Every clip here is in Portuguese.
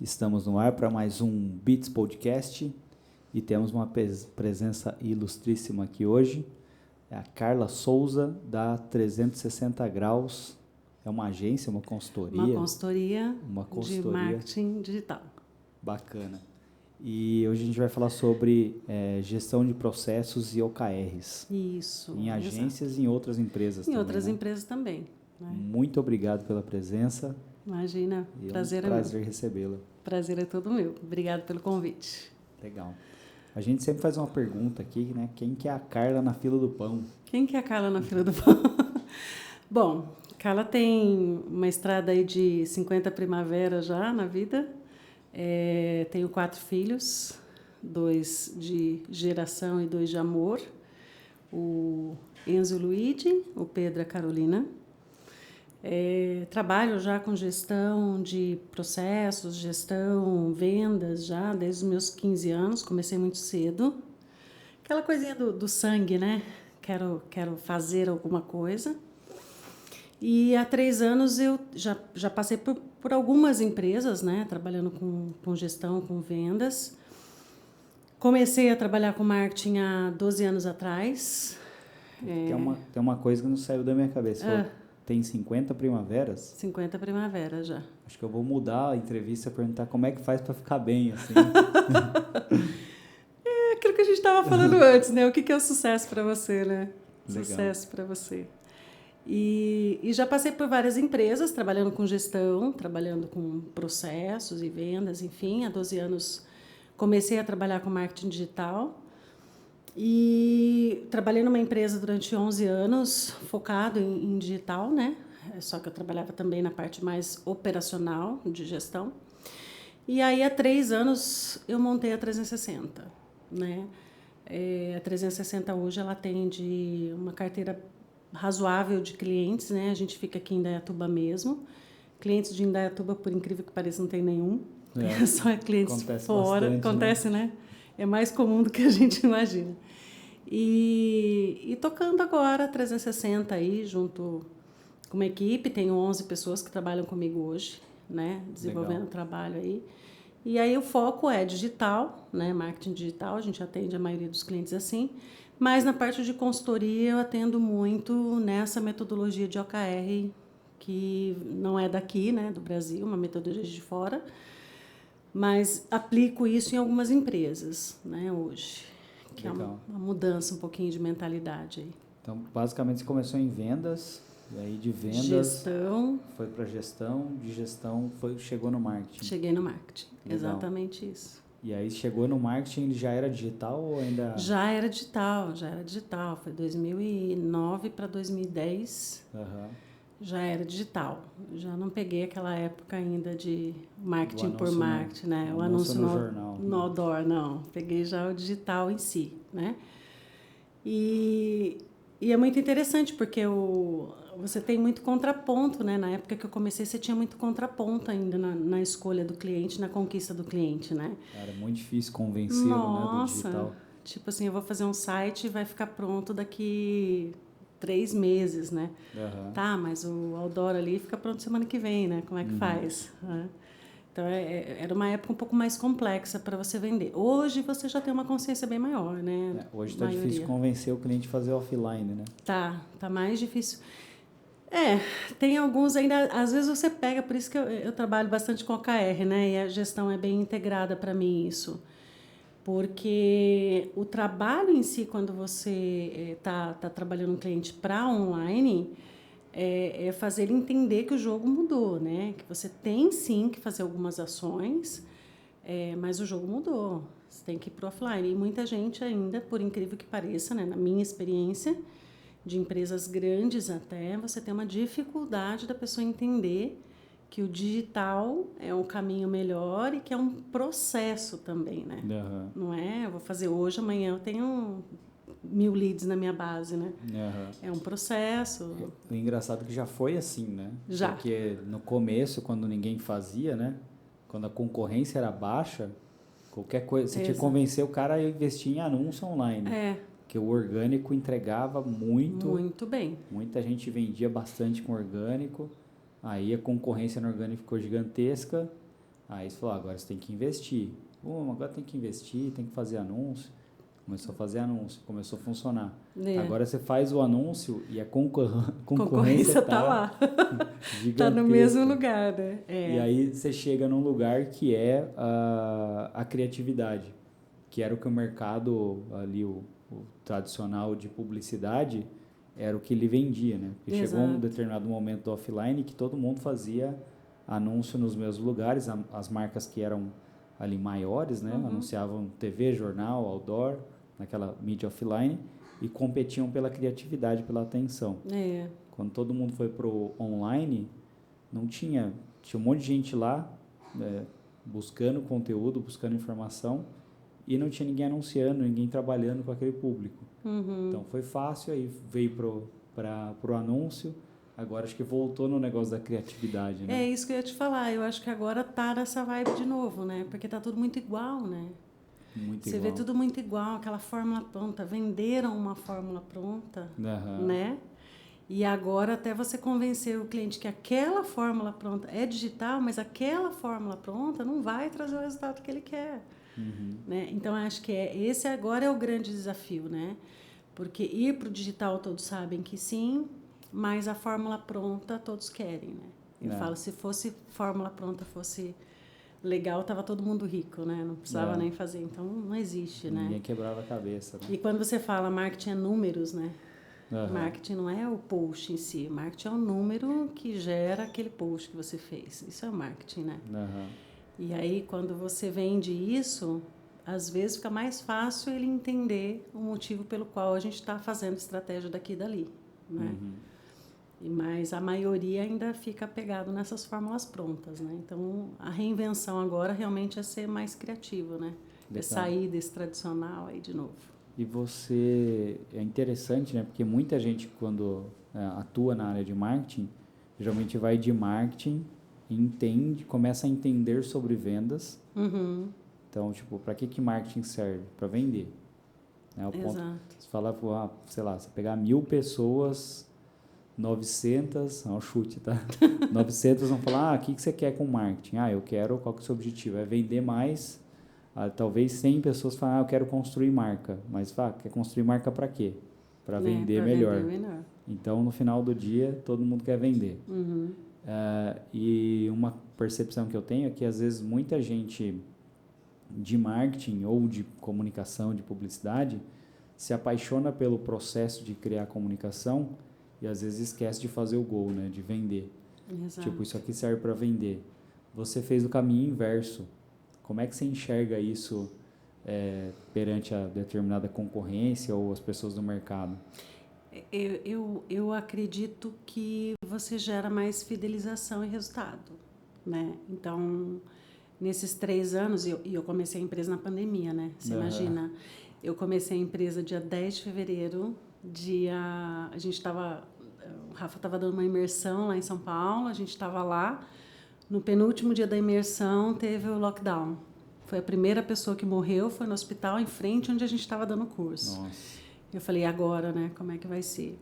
Estamos no ar para mais um Beats Podcast e temos uma presença ilustríssima aqui hoje. É a Carla Souza, da 360 Graus. É uma agência, uma consultoria? Uma consultoria de marketing digital. Bacana. E hoje a gente vai falar sobre gestão de processos e OKRs. Isso. Em agências e em outras empresas também. Em outras empresas também. Né? Muito obrigado pela presença. Imagina, prazer é um prazer recebê-la. Prazer é todo meu. Obrigado pelo convite. Legal. A gente sempre faz uma pergunta aqui, né? Quem que é a Carla na fila do pão? Quem que é a Carla na fila do pão? Bom, Carla tem uma estrada aí de 50 primaveras já na vida. Tenho 4 filhos, 2 de geração e 2 de amor. O Enzo e o Luigi, o Pedro e a Carolina. Trabalho já com gestão de processos, gestão, vendas já desde os meus 15 anos, comecei muito cedo. Aquela coisinha do sangue, né? Quero fazer alguma coisa. E há 3 anos eu já passei por algumas empresas, né? Trabalhando com gestão, com vendas. Comecei a trabalhar com marketing há 12 anos atrás. Tem uma coisa que não saiu da minha cabeça. Tem 50 primaveras? 50 primaveras já. Acho que eu vou mudar a entrevista e perguntar como é que faz para ficar bem, assim. Aquilo que a gente estava falando antes, né? O que é o sucesso para você, né? Legal. Sucesso para você. E já passei por várias empresas, trabalhando com gestão, trabalhando com processos e vendas, enfim. Há 12 anos comecei a trabalhar com marketing digital. E trabalhei numa empresa durante 11 anos, focado em digital, né? Só que eu trabalhava também na parte mais operacional de gestão. E aí, há 3 anos, eu montei a 360, né? A 360 hoje, ela atende uma carteira razoável de clientes, né? A gente fica aqui em Indaiatuba mesmo. Clientes de Indaiatuba, por incrível que pareça, não tem nenhum. Só clientes fora. Bastante, acontece, né? É mais comum do que a gente imagina. E tocando agora 360 aí, junto com uma equipe. Tenho 11 pessoas que trabalham comigo hoje, né? Desenvolvendo trabalho aí. E aí o foco é digital, né? Marketing digital, a gente atende a maioria dos clientes assim. Mas na parte de consultoria eu atendo muito nessa metodologia de OKR, que não é daqui, né? Do Brasil, uma metodologia de fora. Mas aplico isso em algumas empresas, né, hoje. Que Legal. É uma mudança um pouquinho de mentalidade aí. Então, basicamente, você começou em vendas, e aí de vendas... Gestão. Foi para gestão, de gestão chegou no marketing. Cheguei no marketing, Legal. Exatamente isso. E aí, chegou no marketing, ele já era digital ou ainda... Já era digital. Foi 2009 para 2010. Já era digital. Já não peguei aquela época ainda de marketing por marketing, né? O anúncio no jornal. No outdoor, não. Peguei já o digital em si, né? E é muito interessante, porque você tem muito contraponto, né? Na época que eu comecei, você tinha muito contraponto ainda na escolha do cliente, na conquista do cliente, né? Era muito difícil convencê-lo, né, do digital. Tipo assim, eu vou fazer um site e vai ficar pronto daqui 3 meses, né? Tá, mas o outdoor ali fica pronto semana que vem, né? Como é que faz? Então, era uma época um pouco mais complexa para você vender. Hoje, você já tem uma consciência bem maior, né? Hoje está difícil convencer o cliente a fazer offline, né? Tá mais difícil. Tem alguns ainda... Às vezes você pega, por isso que eu trabalho bastante com OKR, né? E a gestão é bem integrada para mim, isso. Porque o trabalho em si, quando você está trabalhando um cliente para online, é fazer ele entender que o jogo mudou, né? Que você tem sim que fazer algumas ações, mas o jogo mudou. Você tem que ir para o offline. E muita gente ainda, por incrível que pareça, né? Na minha experiência, de empresas grandes até, você tem uma dificuldade da pessoa entender que o digital é um caminho melhor e que é um processo também, né? Não é, eu vou fazer hoje, amanhã eu tenho 1000 leads na minha base, né? É um processo. O engraçado é que já foi assim, né? Já. Porque no começo, quando ninguém fazia, né? Quando a concorrência era baixa, qualquer coisa, você tinha que convencer o cara a investir em anúncio online. Porque o orgânico entregava muito. Muito bem. Muita gente vendia bastante com orgânico. Aí a concorrência no orgânico ficou gigantesca. Aí você falou, agora você tem que investir. Agora tem que investir, tem que fazer anúncio. Começou a fazer anúncio, começou a funcionar. Agora você faz o anúncio e a concorrência tá lá. gigantesca. Tá no mesmo lugar, né? E aí você chega num lugar que é a criatividade, que era o que o mercado ali, o tradicional de publicidade, era o que ele vendia, né? Porque chegou um determinado momento do offline que todo mundo fazia anúncio nos mesmos lugares, as marcas que eram ali maiores, né? Anunciavam TV, jornal, outdoor, naquela mídia offline, e competiam pela criatividade, pela atenção. Quando todo mundo foi pro online, não tinha um monte de gente lá buscando conteúdo, buscando informação, e não tinha ninguém anunciando, ninguém trabalhando com aquele público. Então foi fácil, aí veio pro anúncio. Agora acho que voltou no negócio da criatividade, né? É isso que eu ia te falar. Eu acho que agora tá nessa vibe de novo, né? Porque tá tudo muito igual, né? Você vê tudo muito igual, aquela fórmula pronta. Venderam uma fórmula pronta, né? E agora até você convencer o cliente que aquela fórmula pronta é digital, mas aquela fórmula pronta não vai trazer o resultado que ele quer. Né? Então, acho que esse agora é o grande desafio, né? Porque ir para o digital todos sabem que sim, mas a fórmula pronta todos querem, né? Eu falo, se fosse fórmula pronta, fosse legal, tava todo mundo rico, né? Não precisava nem fazer. Então, não existe, né? Ninguém quebrava a cabeça, né? E quando você fala marketing é números, né? Marketing não é o post em si. Marketing é o número que gera aquele post que você fez. Isso é o marketing, né? E aí, quando você vende isso, às vezes fica mais fácil ele entender o motivo pelo qual a gente está fazendo estratégia daqui e dali, né? Mas a maioria ainda fica apegado nessas fórmulas prontas, né? Então, a reinvenção agora realmente é ser mais criativo, né? É sair desse tradicional aí de novo. E você... É interessante, né? Porque muita gente, quando atua na área de marketing, geralmente vai de marketing, começa a entender sobre vendas. Então, tipo, para que marketing serve? Para vender. Né? Exato. Você fala, sei lá, você pegar 1.000 pessoas, 900, não, chute, tá? 900 vão falar, o que você quer com marketing? Eu quero, qual que é o seu objetivo? É vender mais. Talvez 100 pessoas falam, eu quero construir marca. Mas, quer construir marca para quê? Para vender melhor. Então, no final do dia, todo mundo quer vender. E uma percepção que eu tenho é que, às vezes, muita gente de marketing ou de comunicação, de publicidade, se apaixona pelo processo de criar comunicação e, às vezes, esquece de fazer o goal, né? De vender. Tipo, isso aqui serve para vender. Você fez o caminho inverso. Como é que você enxerga isso perante a determinada concorrência ou as pessoas do mercado? Eu acredito que você gera mais fidelização e resultado, né? Então, nesses 3 anos, eu comecei a empresa na pandemia, né? Você imagina, eu comecei a empresa dia 10 de fevereiro, a gente estava... O Rafa estava dando uma imersão lá em São Paulo, a gente estava lá. No penúltimo dia da imersão, teve o lockdown. Foi a primeira pessoa que morreu, foi no hospital em frente onde a gente estava dando o curso. Nossa. Eu falei, agora, né? Como é que vai ser?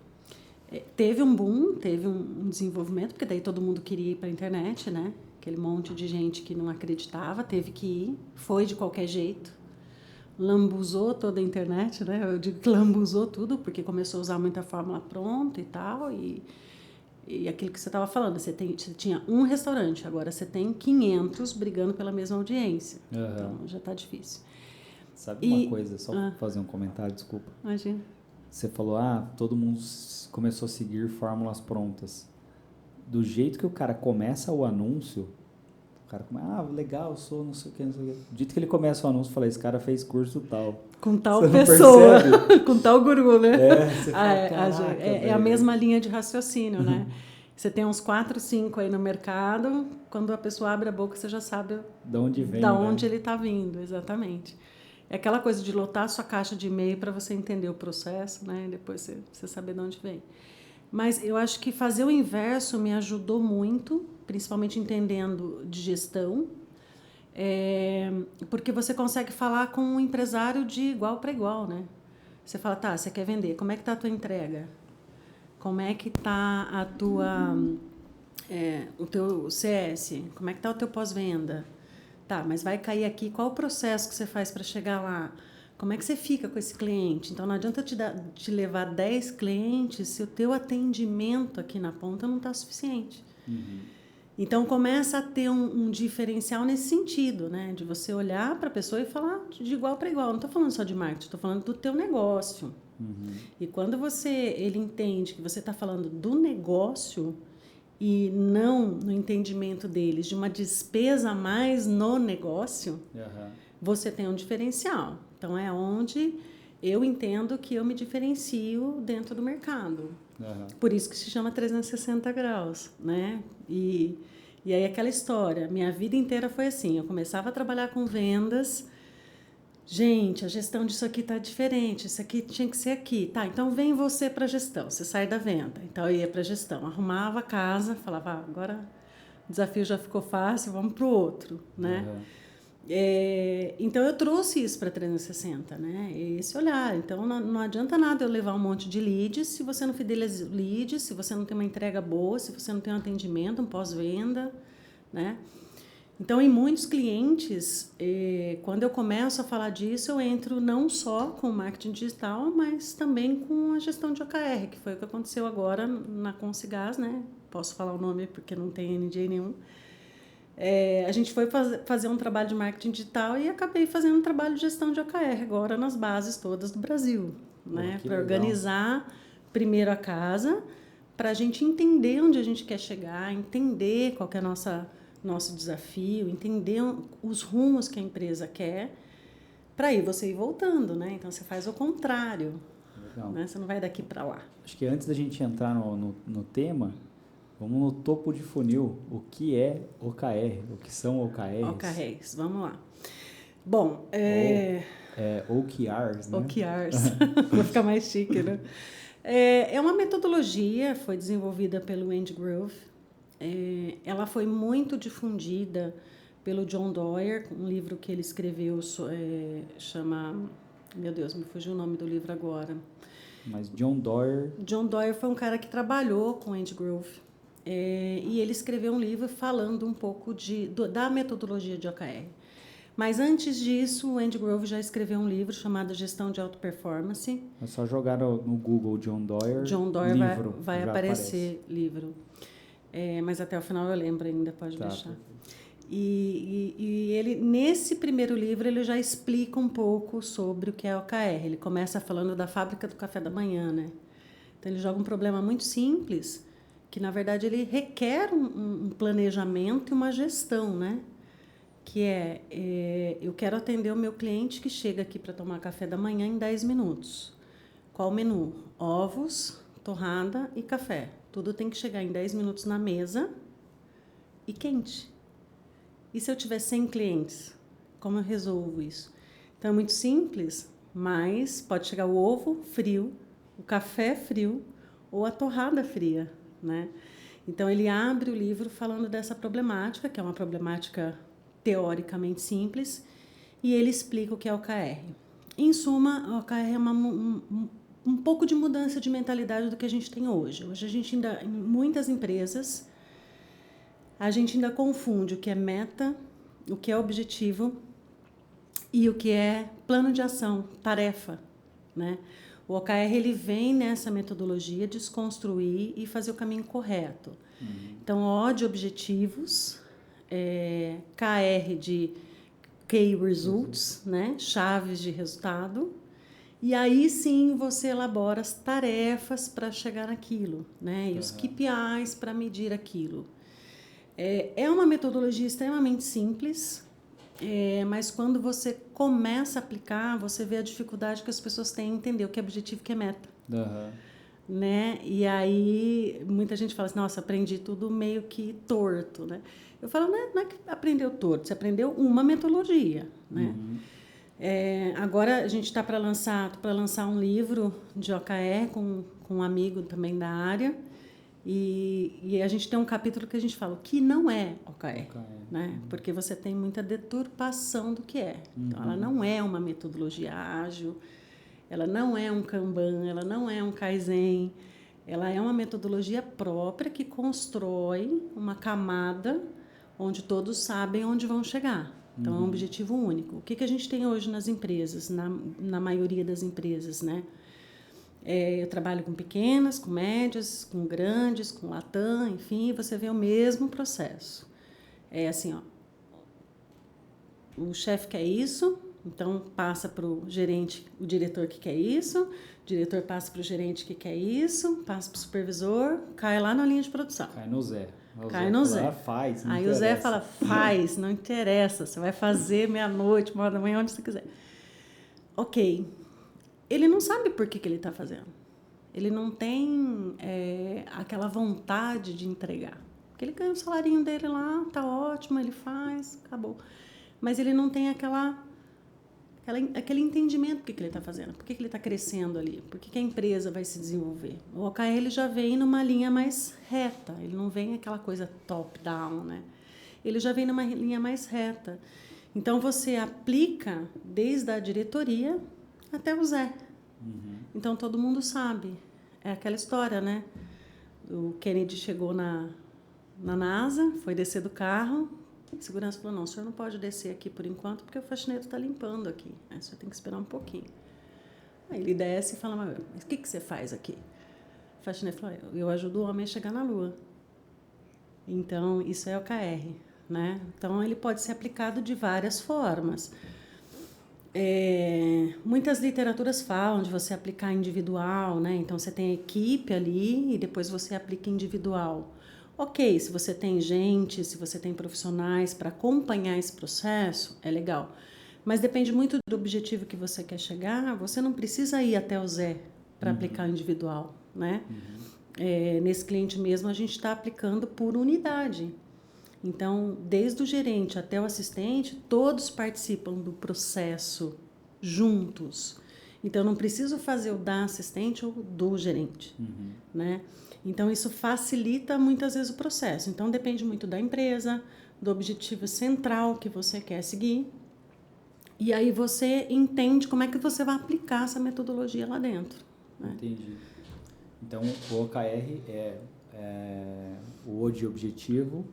Teve um boom, teve um desenvolvimento, porque daí todo mundo queria ir para a internet, né? Aquele monte de gente que não acreditava, teve que ir, foi de qualquer jeito. Lambuzou toda a internet, né? Eu digo que lambuzou tudo, porque começou a usar muita fórmula pronta e tal, e aquilo que você estava falando, você tinha um restaurante, agora você tem 500 brigando pela mesma audiência. Então, já está difícil. Sabe uma coisa, só fazer um comentário, desculpa. Imagina. Você falou, todo mundo começou a seguir fórmulas prontas. Do jeito que o cara começa o anúncio, o cara começa, legal, sou não sei o que, não sei o que. Do jeito que ele começa o anúncio, eu falei, esse cara fez curso tal. Com tal pessoa, com tal guru, né? Você fala, é a mesma linha de raciocínio, né? Você tem uns 4, 5 aí no mercado, quando a pessoa abre a boca, você já sabe de onde vem, onde ele está vindo, exatamente. É aquela coisa de lotar a sua caixa de e-mail para você entender o processo, né? E depois você saber de onde vem. Mas eu acho que fazer o inverso me ajudou muito, principalmente entendendo de gestão, porque você consegue falar com um empresário de igual para igual, né? Você fala, você quer vender, como é que está a tua entrega? Como é que está o teu CS? Como é que está o teu pós-venda? Tá, mas vai cair aqui, qual o processo que você faz para chegar lá? Como é que você fica com esse cliente? Então, não adianta te levar 10 clientes se o teu atendimento aqui na ponta não está suficiente. Então, começa a ter um diferencial nesse sentido, né? De você olhar para a pessoa e falar de igual para igual. Não estou falando só de marketing, estou falando do teu negócio. E quando ele entende que você está falando do negócio e não no entendimento deles de uma despesa a mais no negócio, você tem um diferencial. Então, é onde eu entendo que eu me diferencio dentro do mercado. Por isso que se chama 360 graus, né? E aí aquela história, minha vida inteira foi assim, eu começava a trabalhar com vendas, gente, a gestão disso aqui está diferente, isso aqui tinha que ser aqui. Tá, então vem você para a gestão, você sai da venda. Então eu ia para a gestão, arrumava a casa, falava, agora o desafio já ficou fácil, vamos para o outro, né? Então eu trouxe isso para 360, né? Esse olhar. Então não adianta nada eu levar um monte de leads se você não fideliza leads, se você não tem uma entrega boa, se você não tem um atendimento, um pós-venda, né? Então, em muitos clientes, quando eu começo a falar disso, eu entro não só com o marketing digital, mas também com a gestão de OKR, que foi o que aconteceu agora na Consigás, né? Posso falar o nome porque não tem NDA nenhum. A gente foi fazer um trabalho de marketing digital e acabei fazendo um trabalho de gestão de OKR agora nas bases todas do Brasil, né? Para organizar primeiro a casa, para a gente entender onde a gente quer chegar, entender qual que é nosso desafio, entender os rumos que a empresa quer, para aí você ir voltando, né? Então você faz o contrário, né? Você não vai daqui para lá. Acho que antes da gente entrar no tema, vamos no topo de funil. O que é OKR? O que são OKRs? OKRs, vamos lá. Bom, OKRs, né? OKRs, vai ficar mais chique, né? É uma metodologia, foi desenvolvida pelo Andy Grove. Ela foi muito difundida pelo John Doerr, um livro que ele escreveu, chama... Meu Deus, me fugiu o nome do livro agora. Mas John Doerr... John Doerr foi um cara que trabalhou com Andy Grove. E ele escreveu um livro falando um pouco da metodologia de OKR. Mas antes disso, o Andy Grove já escreveu um livro chamado Gestão de Alta Performance. É só jogar no Google John Doerr, livro, vai aparecer livro. Mas até o final eu lembro ainda, pode deixar. E ele, nesse primeiro livro, ele já explica um pouco sobre o que é OKR. Ele começa falando da fábrica do café da manhã, né? Então, ele joga um problema muito simples, que, na verdade, ele requer um planejamento e uma gestão, né? Que eu quero atender o meu cliente que chega aqui para tomar café da manhã em 10 minutos. Qual o menu? Ovos, torrada e café. Tudo tem que chegar em 10 minutos na mesa e quente. E se eu tiver 100 clientes? Como eu resolvo isso? Então, é muito simples, mas pode chegar o ovo frio, o café frio ou a torrada fria, né? Então, ele abre o livro falando dessa problemática, que é uma problemática teoricamente simples, e ele explica o que é o OKR. Em suma, o OKR é um pouco de mudança de mentalidade do que a gente tem hoje. Hoje, a gente ainda, em muitas empresas, a gente ainda confunde o que é meta, o que é objetivo e o que é plano de ação, tarefa, né? O OKR, ele vem nessa metodologia de desconstruir e fazer o caminho correto. Então, O de objetivos, KR de Key Results, né? Chaves de resultado. E aí sim você elabora as tarefas para chegar naquilo, né? E os KPIs para medir aquilo. É uma metodologia extremamente simples, mas quando você começa a aplicar, você vê a dificuldade que as pessoas têm em entender o que é objetivo e o que é meta. Né? E aí muita gente fala assim, nossa, aprendi tudo meio que torto, né? Eu falo, não é que aprendeu torto, você aprendeu uma metodologia, né? Agora a gente está para lançar um livro de OKR com um amigo também da área, e a gente tem um capítulo que a gente fala o que não é OKR, né? Porque você tem muita deturpação do que é. Então, ela não é uma metodologia ágil, ela não é um Kanban, ela não é um Kaizen, ela é uma metodologia própria que constrói uma camada onde todos sabem onde vão chegar, Então, é um objetivo único. O que a gente tem hoje nas empresas, na maioria das empresas, né? Eu trabalho com pequenas, com médias, com grandes, com Latam, enfim, você vê o mesmo processo. É assim, ó, o chefe quer isso, então passa para o gerente, o diretor que quer isso, o diretor passa para o gerente que quer isso, passa para o supervisor, cai lá na linha de produção. Cai no Zé. Cai no Zé. Faz, aí o Zé fala, faz, não interessa, você vai fazer meia-noite, 1h da manhã, onde você quiser. Ok. Ele não sabe por que ele está fazendo. Ele não tem aquela vontade de entregar. Porque ele ganha o salarinho dele lá, tá ótimo, ele faz, acabou. Mas ele não tem aquele entendimento do que ele está fazendo, por que ele está crescendo ali, por que a empresa vai se desenvolver. O OKR ele já vem numa linha mais reta, ele não vem aquela coisa top-down, né? Ele já vem numa linha mais reta. Então, você aplica desde a diretoria até o Zé. Então, todo mundo sabe. É aquela história, né? O Kennedy chegou na NASA, foi descer do carro, a segurança falou, não, o senhor não pode descer aqui por enquanto, porque o faxineiro está limpando aqui. Aí o senhor tem que esperar um pouquinho. Aí ele desce e fala, mas o que você faz aqui? O faxineiro falou, eu ajudo o homem a chegar na Lua. Então, isso é OKR, né? Então, ele pode ser aplicado de várias formas. Muitas literaturas falam de você aplicar individual, né? Então, você tem a equipe ali e depois você aplica individual. Ok, se você tem gente, se você tem profissionais para acompanhar esse processo, é legal. Mas depende muito do objetivo que você quer chegar, você não precisa ir até o Zé para aplicar individual, né? Nesse cliente mesmo, a gente está aplicando por unidade. Então, desde o gerente até o assistente, todos participam do processo juntos. Então, eu não preciso fazer o da assistente ou do gerente, né? Então, isso facilita muitas vezes o processo. Então, depende muito da empresa, do objetivo central que você quer seguir. E aí você entende como é que você vai aplicar essa metodologia lá dentro, né? Entendi. Então, o OKR é o O de objetivo,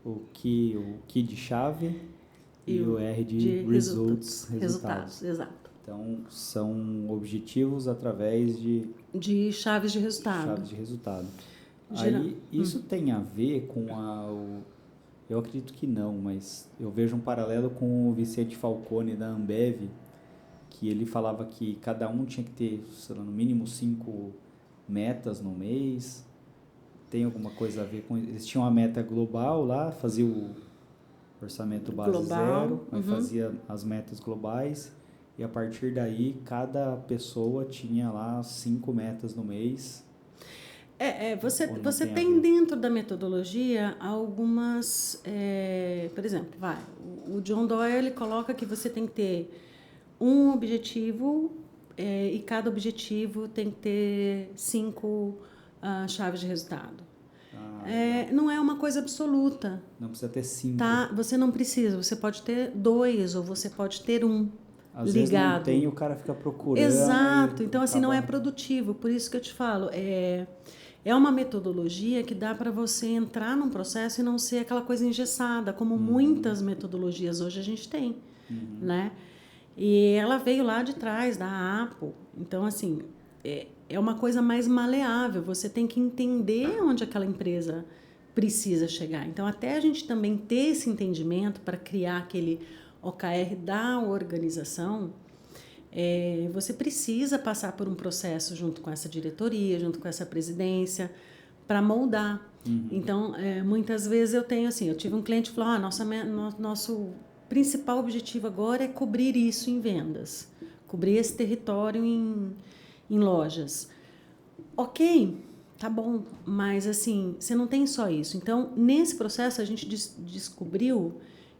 o Q de chave e o R de resultados. Exato. Então, são objetivos através de chaves de resultado. Aí, isso tem a ver com eu acredito que não, mas eu vejo um paralelo com o Vicente Falcone da Ambev, que ele falava que cada um tinha que ter, sei lá, no mínimo 5 metas no mês. Tem alguma coisa a ver com... Eles tinham uma meta global lá, fazia o orçamento base global, zero, aí fazia as metas globais, e a partir daí cada pessoa tinha lá 5 metas no mês. Você tem dentro da metodologia algumas... por exemplo, o John Doyle ele coloca que você tem que ter um objetivo e cada objetivo tem que ter 5 chaves de resultado. Não é uma coisa absoluta. Não precisa ter 5. Tá? Você não precisa, você pode ter 2 ou você pode ter 1 Às ligado. vezes não tem, o cara fica procurando. Exato, então assim não é produtivo, por isso que eu te falo, é uma metodologia que dá para você entrar num processo e não ser aquela coisa engessada, como muitas metodologias hoje a gente tem, né? E ela veio lá de trás, da Apple. Então, assim, é uma coisa mais maleável. Você tem que entender onde aquela empresa precisa chegar. Então, até a gente também ter esse entendimento para criar aquele OKR da organização, você precisa passar por um processo junto com essa diretoria, junto com essa presidência, para moldar. Então, muitas vezes eu tive um cliente que falou, nosso principal objetivo agora é cobrir isso em vendas, cobrir esse território em lojas. Ok, tá bom, mas assim, você não tem só isso. Então, nesse processo, a gente descobriu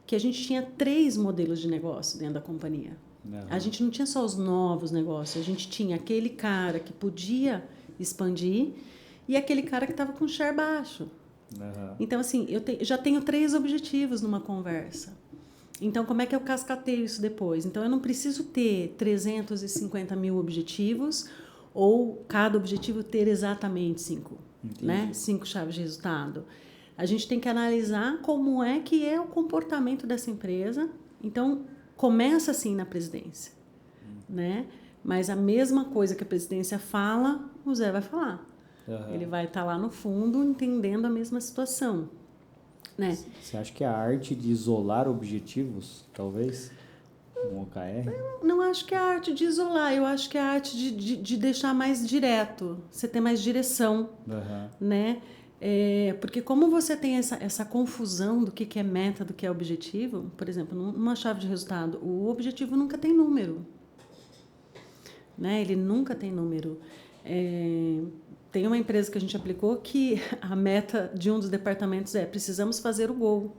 que a gente tinha 3 modelos de negócio dentro da companhia. A gente não tinha só os novos negócios, a gente tinha aquele cara que podia expandir e aquele cara que estava com share baixo. Então, assim, já tenho 3 objetivos numa conversa. Então, como é que eu cascateio isso depois? Então, eu não preciso ter 350 mil objetivos ou cada objetivo ter exatamente 5, né? 5 chaves de resultado. A gente tem que analisar como é que é o comportamento dessa empresa Então, começa assim na presidência, né? Mas a mesma coisa que a presidência fala, o Zé vai falar. Ele vai estar lá no fundo entendendo a mesma situação, né? Você acha que é a arte de isolar objetivos, talvez, um OKR? Não acho que é a arte de isolar, eu acho que é a arte de deixar mais direto, você ter mais direção, né? Porque como você tem essa confusão do que é meta, do que é objetivo, por exemplo, numa chave de resultado, o objetivo nunca tem número, né? Ele nunca tem número. Tem uma empresa que a gente aplicou que a meta de um dos departamentos precisamos fazer o gol.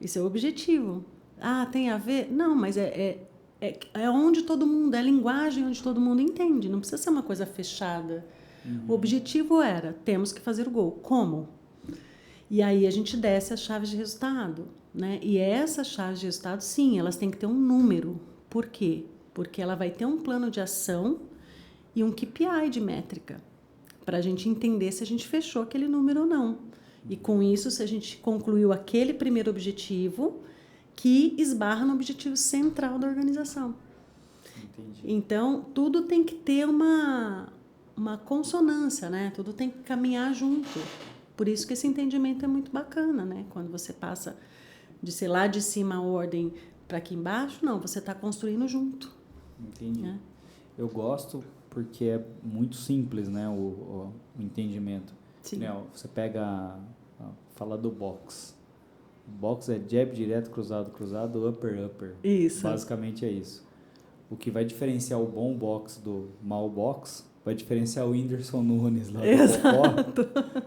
Isso é o objetivo. Ah, tem a ver? Não, mas é onde todo mundo, é a linguagem onde todo mundo entende, não precisa ser uma coisa fechada. O objetivo era, temos que fazer o gol. Como? E aí a gente desce as chaves de resultado, né? E essas chaves de resultado, sim, elas têm que ter um número. Por quê? Porque ela vai ter um plano de ação e um KPI de métrica, para a gente entender se a gente fechou aquele número ou não. E com isso, se a gente concluiu aquele primeiro objetivo que esbarra no objetivo central da organização. Entendi. Então, tudo tem que ter uma consonância, né? Tudo tem que caminhar junto. Por isso que esse entendimento é muito bacana, né? Quando você passa de, sei lá, de cima a ordem para aqui embaixo, não, você está construindo junto. Entendi. Né? Eu gosto porque é muito simples, né, o entendimento. Sim. Né, você pega, fala do box. O box é jab, direto, cruzado, cruzado, upper, upper. Isso. Basicamente é isso. O que vai diferenciar o bom box do mau box vai diferenciar o Whindersson Nunes lá do Popó.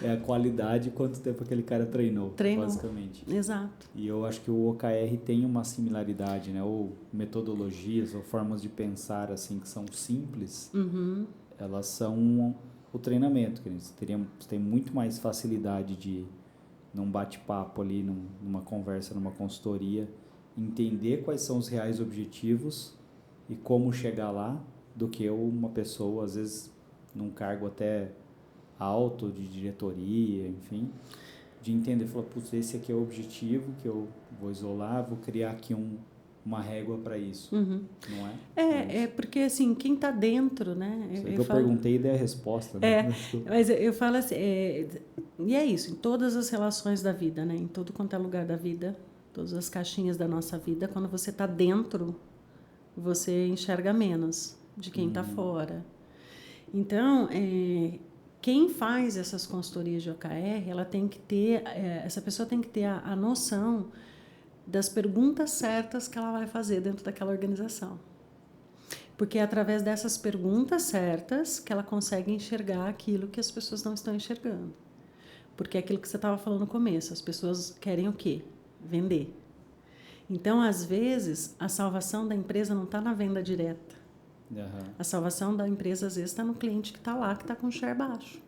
É a qualidade e quanto tempo aquele cara treinou, basicamente. Exato. E eu acho que o OKR tem uma similaridade, né? Ou metodologias ou formas de pensar assim que são simples, elas são o treinamento. Você tem muito mais facilidade de, num bate-papo ali, numa conversa, numa consultoria, entender quais são os reais objetivos e como chegar lá, do que uma pessoa, às vezes, num cargo até alto, de diretoria, enfim, de entender, falar, putz, esse aqui é o objetivo que eu vou isolar, vou criar aqui uma régua para isso, não é? É porque, assim, quem está dentro, né? Isso que eu perguntei e dei a resposta, né? Mas eu falo assim, e é isso, em todas as relações da vida, né? Em todo quanto é lugar da vida, todas as caixinhas da nossa vida, quando você está dentro, você enxerga menos de quem está fora. Então, quem faz essas consultorias de OKR, ela tem que ter, essa pessoa tem que ter a noção das perguntas certas que ela vai fazer dentro daquela organização. Porque é através dessas perguntas certas que ela consegue enxergar aquilo que as pessoas não estão enxergando. Porque é aquilo que você estava falando no começo, as pessoas querem o quê? Vender. Então, às vezes, a salvação da empresa não está na venda direta. A salvação da empresa, às vezes, está no cliente que está lá, que está com o share baixo.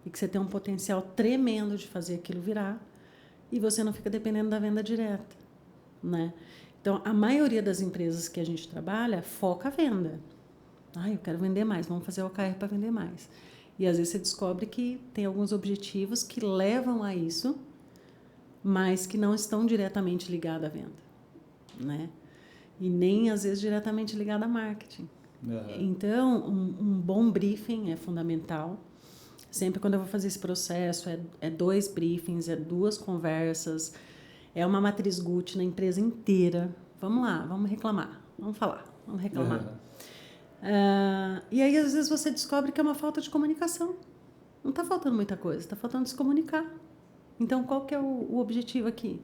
E que você tem um potencial tremendo de fazer aquilo virar e você não fica dependendo da venda direta, né? Então, a maioria das empresas que a gente trabalha foca a venda. Eu quero vender mais, vamos fazer o OKR para vender mais. E, às vezes, você descobre que tem alguns objetivos que levam a isso, mas que não estão diretamente ligados à venda, né? E nem, às vezes, diretamente ligado a marketing. Então, um bom briefing é fundamental. Sempre quando eu vou fazer esse processo, é 2 briefings, é 2 conversas, é uma matriz GUT na empresa inteira. Vamos lá, vamos reclamar, vamos falar, vamos reclamar. E aí, às vezes, você descobre que é uma falta de comunicação. Não está faltando muita coisa, está faltando se comunicar. Então, qual que é o objetivo aqui?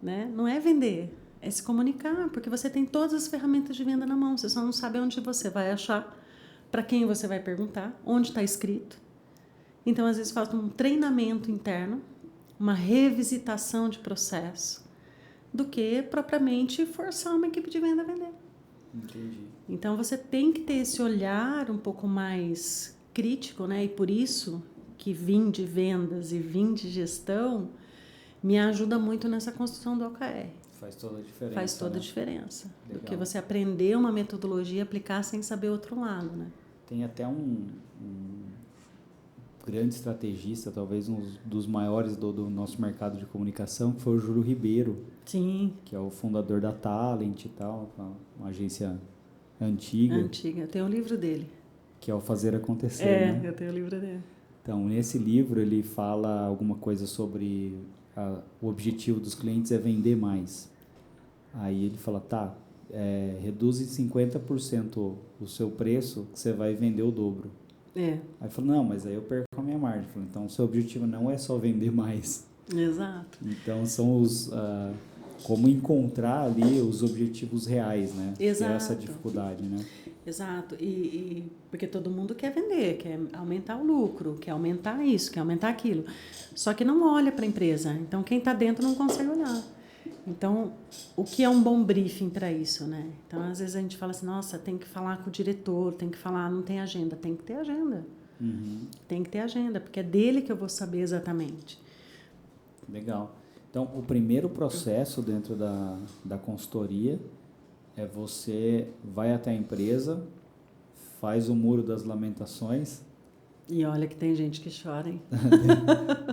Né? Não é vender. É se comunicar, porque você tem todas as ferramentas de venda na mão, você só não sabe onde você vai achar, para quem você vai perguntar, onde está escrito. Então, às vezes, falta um treinamento interno, uma revisitação de processo, do que propriamente forçar uma equipe de venda a vender. Entendi. Então, você tem que ter esse olhar um pouco mais crítico, né? E por isso que vim de vendas e vim de gestão me ajuda muito nessa construção do OKR. Faz toda a diferença. Faz toda a diferença. Legal. Porque você aprender uma metodologia e aplicar sem saber o outro lado, né? Tem até grande estrategista, talvez um dos maiores do nosso mercado de comunicação, que foi o Júlio Ribeiro. Sim. Que é o fundador da Talent e tal, uma agência antiga. Antiga. Eu tenho o livro dele. Que é o Fazer Acontecer, né? Eu tenho o livro dele. Então, nesse livro, ele fala alguma coisa sobre o objetivo dos clientes é vender mais. Aí ele fala, reduz em 50% o seu preço, que você vai vender o dobro. Aí eu falo, não, mas aí eu perco a minha margem. Falo, então, o seu objetivo não é só vender mais. Exato. Então, são como encontrar ali os objetivos reais, né? Exato. Que é essa dificuldade, né? Exato, porque todo mundo quer vender, quer aumentar o lucro, quer aumentar isso, quer aumentar aquilo. Só que não olha para a empresa, então quem está dentro não consegue olhar. Então, o que é um bom briefing para isso, né? Então, às vezes a gente fala assim, nossa, tem que falar com o diretor, tem que falar, não tem agenda. Tem que ter agenda. Tem que ter agenda, porque é dele que eu vou saber exatamente. Legal. Então, o primeiro processo dentro da consultoria é você vai até a empresa, faz o muro das lamentações. E olha que tem gente que chora, hein?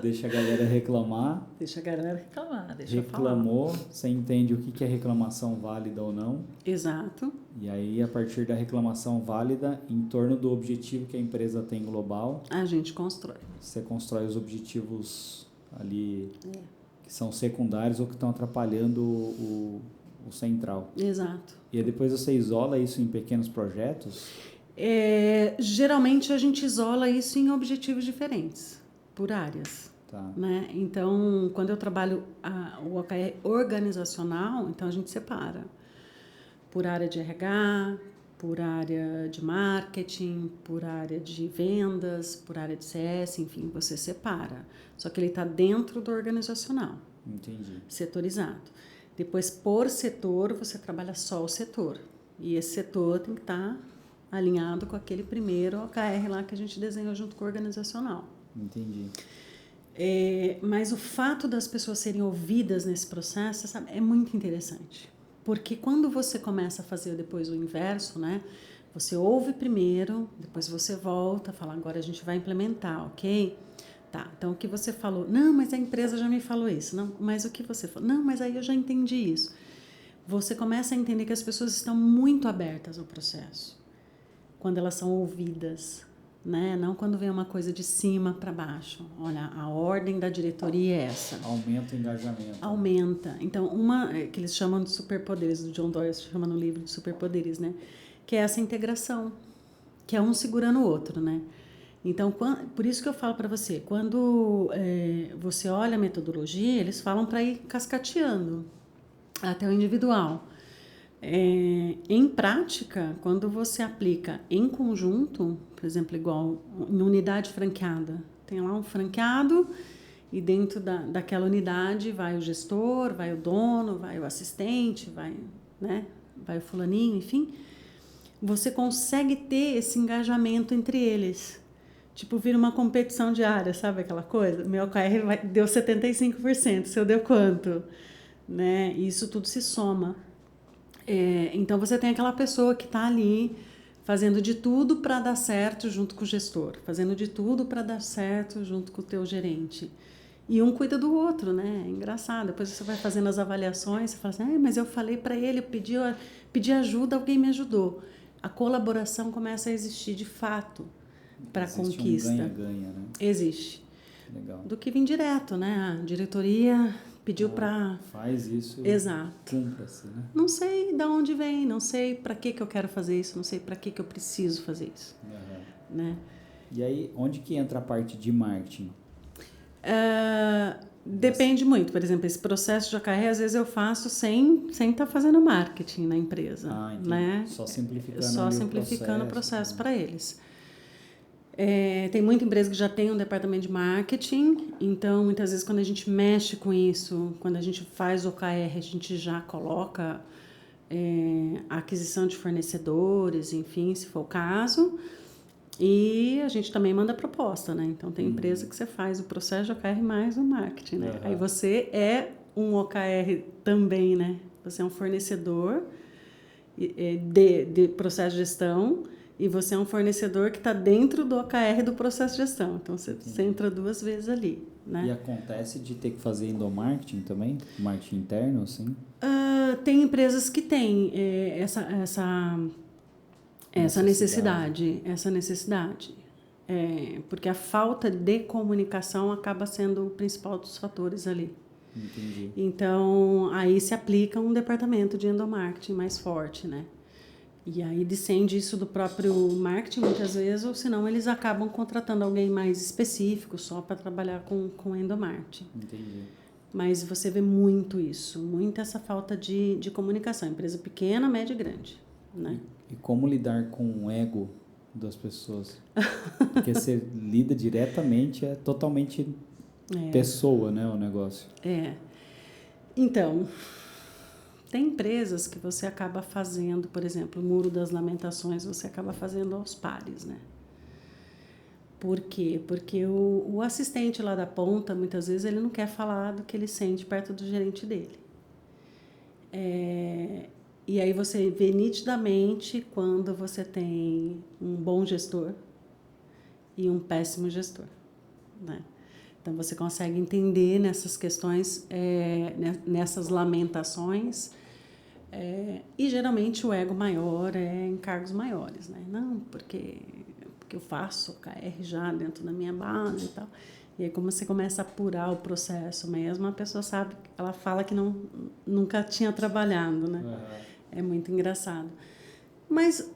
Deixa a galera reclamar. Deixa a galera reclamar, deixa Reclamou, eu falar. você entende o que é reclamação válida ou não. Exato. E aí, a partir da reclamação válida, em torno do objetivo que a empresa tem global, a gente constrói. Você constrói os objetivos ali que são secundários ou que estão atrapalhando o central. Exato. E aí depois você isola isso em pequenos projetos? Geralmente a gente isola isso em objetivos diferentes, por áreas. Tá. Né? Então, quando eu trabalho o OKR organizacional, então a gente separa por área de RH, por área de marketing, por área de vendas, por área de CS, enfim, você separa. Só que ele está dentro do organizacional. Entendi. Setorizado. Depois, por setor, você trabalha só o setor. E esse setor tem que estar alinhado com aquele primeiro OKR lá que a gente desenhou junto com o organizacional. Entendi. Mas o fato das pessoas serem ouvidas nesse processo, sabe, é muito interessante. Porque quando você começa a fazer depois o inverso, né? Você ouve primeiro, depois você volta, fala, agora a gente vai implementar, ok? Tá, então o que você falou? Não, mas a empresa já me falou isso. Não, mas o que você falou? Não, mas aí eu já entendi isso. Você começa a entender que as pessoas estão muito abertas ao processo. Quando elas são ouvidas, né? Não quando vem uma coisa de cima para baixo. Olha, a ordem da diretoria é essa. Aumenta o engajamento. Aumenta. Então, que eles chamam de superpoderes, do John Doyle chama no livro de superpoderes, né? Que é essa integração, que é um segurando o outro, né? Então, por isso que eu falo para você, quando você olha a metodologia, eles falam para ir cascateando até o individual. Em prática, quando você aplica em conjunto, por exemplo, igual em unidade franqueada, tem lá um franqueado e dentro daquela unidade vai o gestor, vai o dono, vai o assistente, vai o fulaninho, enfim, você consegue ter esse engajamento entre eles. Tipo, vira uma competição diária, sabe aquela coisa? Meu OKR deu 75%, seu deu quanto? Né? E isso tudo se soma. Então, você tem aquela pessoa que está ali fazendo de tudo para dar certo junto com o gestor, fazendo de tudo para dar certo junto com o teu gerente. E um cuida do outro, né? É engraçado. Depois você vai fazendo as avaliações, você fala assim, mas eu falei para ele, eu pedi ajuda, alguém me ajudou. A colaboração começa a existir de fato para a conquista. Um ganha-ganha, né? Existe. Legal. Do que vir direto, né? A diretoria pediu para... Faz isso. Exato. Cumpra-se, né? Não sei de onde vem, não sei para que eu quero fazer isso, não sei para que eu preciso fazer isso. Né? E aí, onde que entra a parte de marketing? Depende muito. Por exemplo, esse processo de OKR, às vezes eu faço sem estar fazendo marketing na empresa. Entendi. Né? Só simplificando, o processo para eles. Tem muita empresa que já tem um departamento de marketing, então muitas vezes quando a gente mexe com isso, quando a gente faz o OKR, a gente já coloca a aquisição de fornecedores, enfim, se for o caso, e a gente também manda proposta, né? Então tem empresa que você faz o processo de OKR mais o marketing, né? Aí você é um OKR também, né? Você é um fornecedor de processo de gestão. e você é um fornecedor que está dentro do OKR do processo de gestão. Então, você entra 2 vezes ali, né? E acontece de ter que fazer endomarketing também? Marketing interno, assim? Tem empresas que têm essa necessidade. Porque a falta de comunicação acaba sendo o principal dos fatores ali. Entendi. Então, aí se aplica um departamento de endomarketing mais forte, né? E aí descende isso do próprio marketing muitas vezes, ou senão eles acabam contratando alguém mais específico só para trabalhar com endomarketing. Entendi. Mas você vê muito isso, muito essa falta de comunicação. Empresa pequena, média e grande, né? E como lidar com o ego das pessoas? Porque você lida diretamente, é totalmente pessoa, né, o negócio. Então, tem empresas que você acaba fazendo, por exemplo, o Muro das Lamentações, você acaba fazendo aos pares, né? Por quê? Porque o assistente lá da ponta, muitas vezes, ele não quer falar do que ele sente perto do gerente dele. E aí você vê nitidamente quando você tem um bom gestor e um péssimo gestor, né? Então, você consegue entender nessas questões, nessas lamentações, e geralmente o ego maior é em cargos maiores, né? Não, porque eu faço OKR já dentro da minha base e tal. E aí, como você começa a apurar o processo mesmo, a pessoa sabe, ela fala que nunca tinha trabalhado, né? Uhum. É muito engraçado. Mas,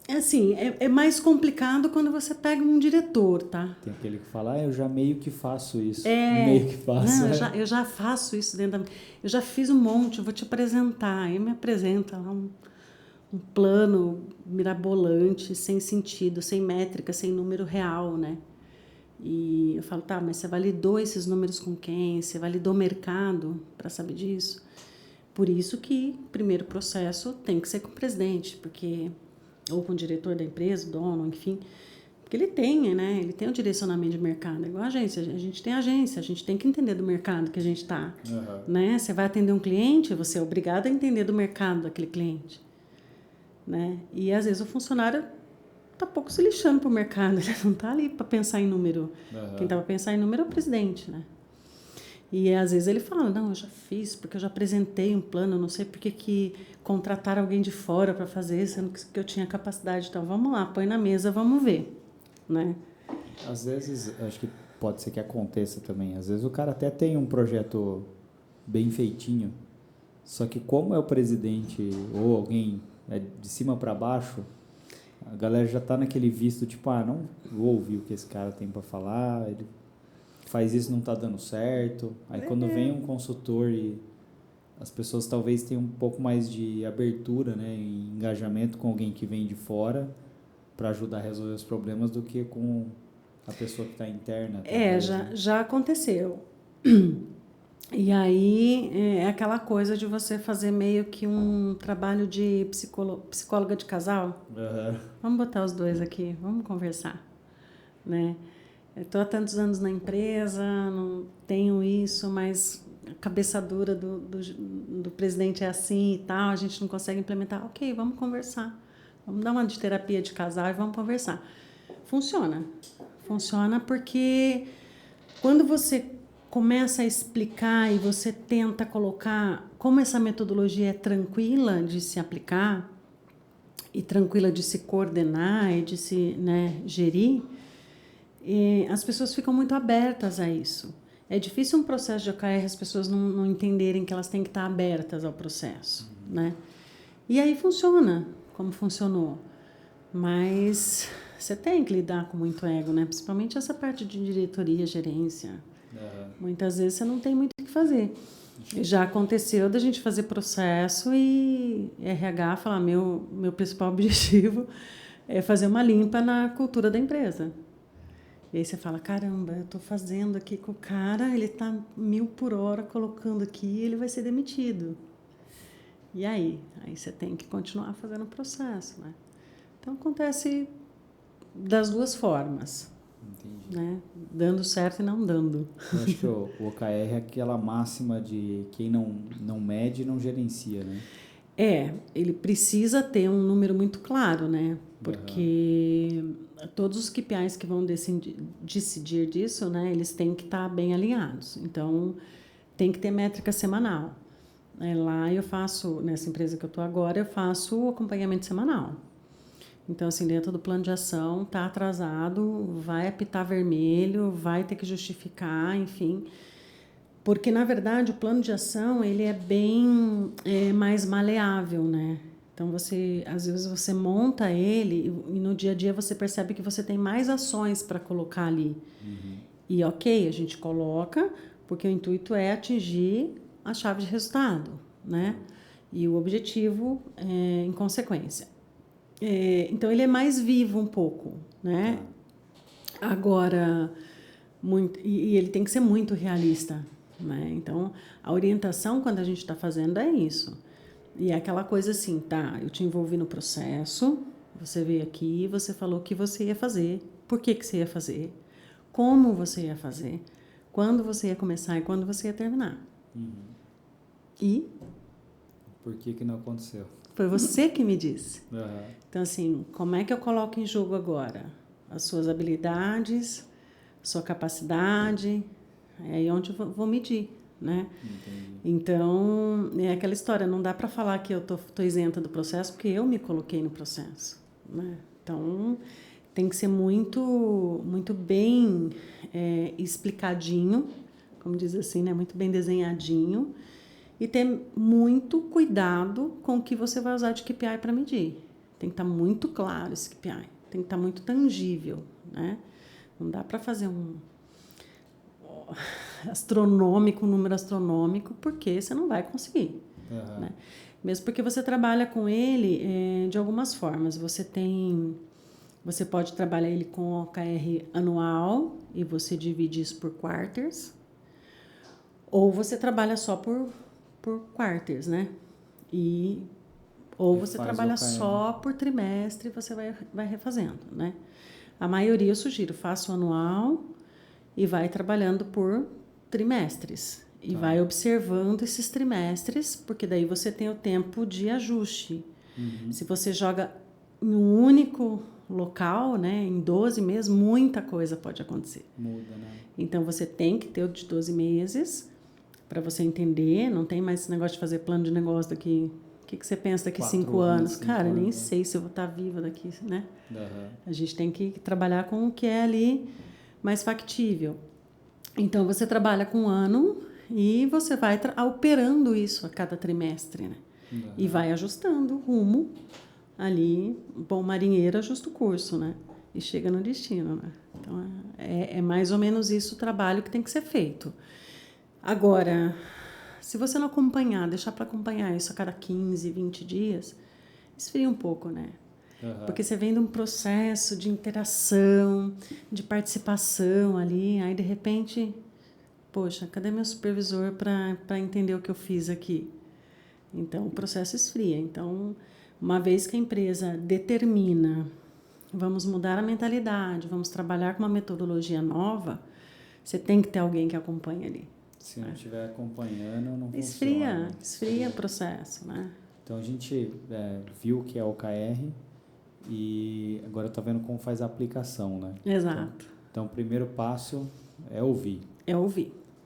assim, é mais complicado quando você pega um diretor, tá? Tem aquele que fala, eu já meio que faço isso. Meio que faço. Não, eu já faço isso dentro da... Eu já fiz um monte, eu vou te apresentar. Aí me apresenta lá um plano mirabolante, sem sentido, sem métrica, sem número real, né? E eu falo, tá, mas você validou esses números com quem? Você validou o mercado para saber disso? Por isso que o primeiro processo tem que ser com o presidente, porque ou com o diretor da empresa, o dono, enfim, porque ele tem, né? Ele tem o direcionamento de mercado. É igual a agência, a gente tem agência, a gente tem que entender do mercado que a gente está, né? Você vai atender um cliente, você é obrigado a entender do mercado daquele cliente, né? E às vezes o funcionário tá pouco se lixando para o mercado, ele não tá ali para pensar em número. Quem tá para pensar em número é o presidente, né? E às vezes ele fala, não, eu já fiz, porque eu já apresentei um plano, não sei por que contrataram alguém de fora para fazer, sendo que eu tinha capacidade. Então, vamos lá, põe na mesa, vamos ver, né? Às vezes, acho que pode ser que aconteça também, às vezes o cara até tem um projeto bem feitinho, só que como é o presidente ou alguém de cima para baixo, a galera já tá naquele visto, tipo, não vou ouvir o que esse cara tem para falar, ele faz isso, não tá dando certo. Aí quando vem um consultor e as pessoas talvez tenham um pouco mais de abertura, né, e engajamento com alguém que vem de fora para ajudar a resolver os problemas do que com a pessoa que está interna. Já aconteceu. E aí é aquela coisa de você fazer meio que um trabalho de psicóloga de casal. Vamos botar os dois aqui, vamos conversar, né? Eu estou há tantos anos na empresa, não tenho isso, mas a cabeça dura do presidente é assim e tal, a gente não consegue implementar. Ok, vamos conversar. Vamos dar uma de terapia de casal e vamos conversar. Funciona. Funciona porque quando você começa a explicar e você tenta colocar como essa metodologia é tranquila de se aplicar e tranquila de se coordenar e de se, né, gerir, as pessoas ficam muito abertas a isso. É difícil um processo de OKR as pessoas não entenderem que elas têm que estar abertas ao processo, né? E aí funciona, como funcionou. Mas você tem que lidar com muito ego, né? Principalmente essa parte de diretoria, gerência. Muitas vezes você não tem muito o que fazer. Já aconteceu da gente fazer processo e RH falar, meu principal objetivo é fazer uma limpa na cultura da empresa. E aí você fala, caramba, eu estou fazendo aqui com o cara, ele está 1000 por hora colocando aqui, ele vai ser demitido. E aí? Aí você tem que continuar fazendo o processo, né? Então, acontece das duas formas. Entendi. Né? Dando certo e não dando. Eu acho que o OKR é aquela máxima de quem não mede, não gerencia, né? Ele precisa ter um número muito claro, né? Porque todos os KPIs que vão decidir disso, né? Eles têm que estar bem alinhados. Então, tem que ter métrica semanal. Lá eu faço, nessa empresa que eu estou agora, eu faço o acompanhamento semanal. Então, assim, dentro do plano de ação, está atrasado, vai apitar vermelho, vai ter que justificar, enfim. Porque, na verdade, o plano de ação, ele é bem mais maleável, né? Então, às vezes você monta ele e no dia a dia você percebe que você tem mais ações para colocar ali. E, ok, a gente coloca, porque o intuito é atingir a chave de resultado, né? E o objetivo em consequência. Então, ele é mais vivo um pouco, né? Agora, e ele tem que ser muito realista, né? Então, a orientação, quando a gente está fazendo, é isso. E é aquela coisa assim, tá, eu te envolvi no processo, você veio aqui, você falou o que você ia fazer, por que você ia fazer, como você ia fazer, quando você ia começar e quando você ia terminar. E? Por que não aconteceu? Foi você que me disse. Então, assim, como é que eu coloco em jogo agora? As suas habilidades, sua capacidade, é aí onde eu vou medir, né? Entendi. Então, é aquela história, não dá para falar que eu tô isenta do processo, porque eu me coloquei no processo, né? Então, tem que ser muito, muito bem explicadinho, como diz assim, né? Muito bem desenhadinho, e ter muito cuidado com o que você vai usar de KPI para medir. Tem que estar muito claro esse KPI, tem que estar muito tangível, né? Não dá para fazer um número astronômico, porque você não vai conseguir. Né? Mesmo porque você trabalha com ele de algumas formas. Você pode trabalhar ele com OKR anual e você divide isso por quarters, ou você trabalha só por quarters, né? Ou você trabalha só por trimestre e você vai refazendo, né? A maioria eu sugiro, faça o anual e vai trabalhando por trimestres. E vai observando esses trimestres, porque daí você tem o tempo de ajuste. Se você joga em um único local, né, em 12 meses, muita coisa pode acontecer. Muda, né? Então, você tem que ter o de 12 meses para você entender. Não tem mais esse negócio de fazer plano de negócio daqui. O que você pensa daqui 5 anos? Cara, nem sei se eu vou estar viva daqui, né? A gente tem que trabalhar com o que é ali mais factível. Então, você trabalha com um ano e você vai operando isso a cada trimestre, né? E vai ajustando o rumo ali. Bom marinheiro ajusta o curso, né? E chega no destino, né? Então, é mais ou menos isso o trabalho que tem que ser feito. Agora, se você não acompanhar, deixar para acompanhar isso a cada 15, 20 dias, esfria um pouco, né? Porque você vem de um processo de interação, de participação ali, aí de repente, poxa, cadê meu supervisor para entender o que eu fiz aqui? Então, o processo esfria. Então, uma vez que a empresa determina, vamos mudar a mentalidade, vamos trabalhar com uma metodologia nova, você tem que ter alguém que acompanhe ali. Se não estiver acompanhando, não funciona. Esfria o processo, né? Então, a gente viu que é o OKR e agora está vendo como faz a aplicação, né? Exato. Então, o primeiro passo é ouvir.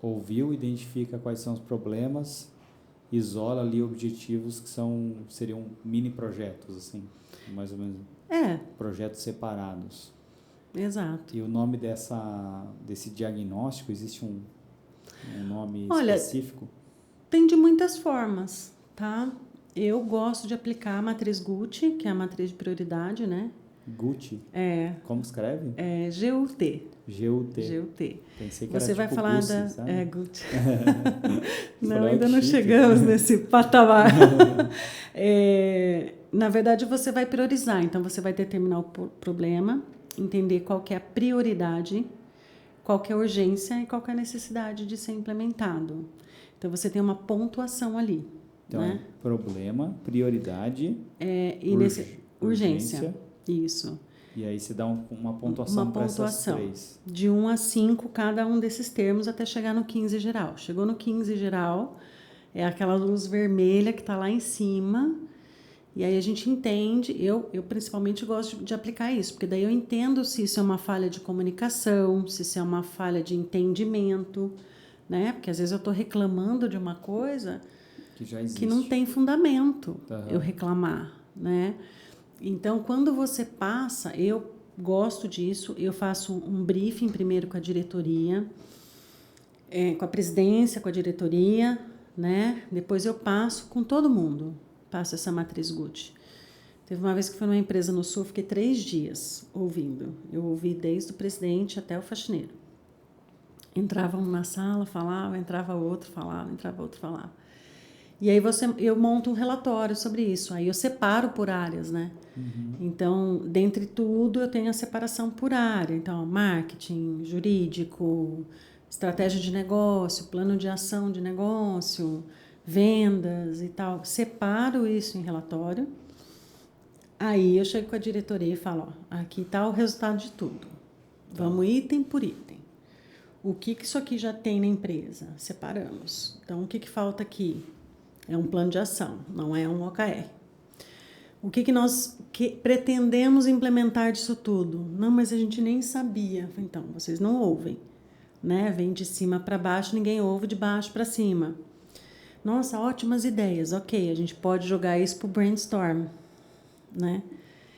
Ouviu, identifica quais são os problemas, isola ali objetivos que seriam mini projetos, assim, mais ou menos. Projetos separados. Exato. E o nome desse diagnóstico, existe um nome específico? Tem de muitas formas, tá? Eu gosto de aplicar a matriz Gucci, que é a matriz de prioridade, né? Gucci? Como escreve? GUT. GUT. Pensei que você era vai tipo falar Gucci, Gucci. Não, ainda não chegamos nesse patamar. Na verdade, você vai priorizar. Então, você vai determinar o problema, entender qual que é a prioridade, qual que é a urgência e qual que é a necessidade de ser implementado. Então, você tem uma pontuação ali. Então, né? Problema, prioridade, urgência. Isso. E aí você dá uma pontuação para essas três. De 1 a 5, cada um desses termos, até chegar no 15 geral. Chegou no 15 geral, É aquela luz vermelha que está lá em cima. E aí a gente entende, eu principalmente gosto de aplicar isso, porque daí eu entendo se isso é uma falha de comunicação, se isso é uma falha de entendimento, né? Porque às vezes eu estou reclamando de uma coisa que já existe, que não tem fundamento eu Uhum. reclamar, né? Então, quando você passa, eu gosto disso, eu faço um briefing primeiro com a diretoria, com a presidência, com a diretoria, né? Depois eu passo com todo mundo, passo essa matriz Gucci. Teve uma vez que fui numa empresa no Sul, fiquei 3 dias ouvindo. Eu ouvi desde o presidente até o faxineiro. Entrava um na sala, falava, entrava outro, falava, entrava outro, falava. E aí eu monto um relatório sobre isso. Aí eu separo por áreas, né? Uhum. Então, dentre tudo, eu tenho a separação por área. Então, marketing, jurídico, estratégia de negócio, plano de ação de negócio, vendas e tal. Separo isso em relatório. Aí eu chego com a diretoria e falo, ó, aqui está o resultado de tudo. Vamos item por item. O que isso aqui já tem na empresa? Separamos. Então, o que falta aqui? É um plano de ação, não é um OKR. O que nós pretendemos implementar disso tudo? Não, mas a gente nem sabia. Então, vocês não ouvem, né? Vem de cima para baixo, ninguém ouve de baixo para cima. Nossa, ótimas ideias. Ok, a gente pode jogar isso para o brainstorm, né?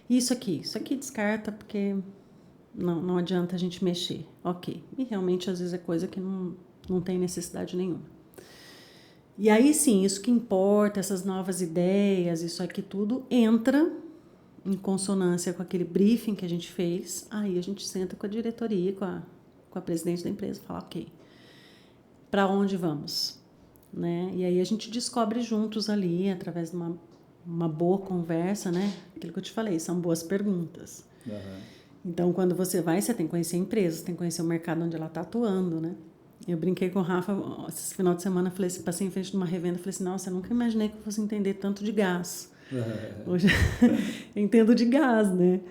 Isso aqui descarta porque não adianta a gente mexer. Ok. E realmente, às vezes, é coisa que não tem necessidade nenhuma. E aí sim, isso que importa, essas novas ideias, isso aqui tudo entra em consonância com aquele briefing que a gente fez. Aí a gente senta com a diretoria, com a presidente da empresa e fala, ok, para onde vamos? Né? E aí a gente descobre juntos ali, através de uma boa conversa, né? Aquilo que eu te falei, são boas perguntas. Uhum. Então, quando você vai, você tem que conhecer a empresa, você tem que conhecer o mercado onde ela está atuando, né? Eu brinquei com o Rafa, esse final de semana, falei assim, passei em frente de uma revenda, falei assim, nossa, eu nunca imaginei que eu fosse entender tanto de gás. Hoje eu entendo de gás, né?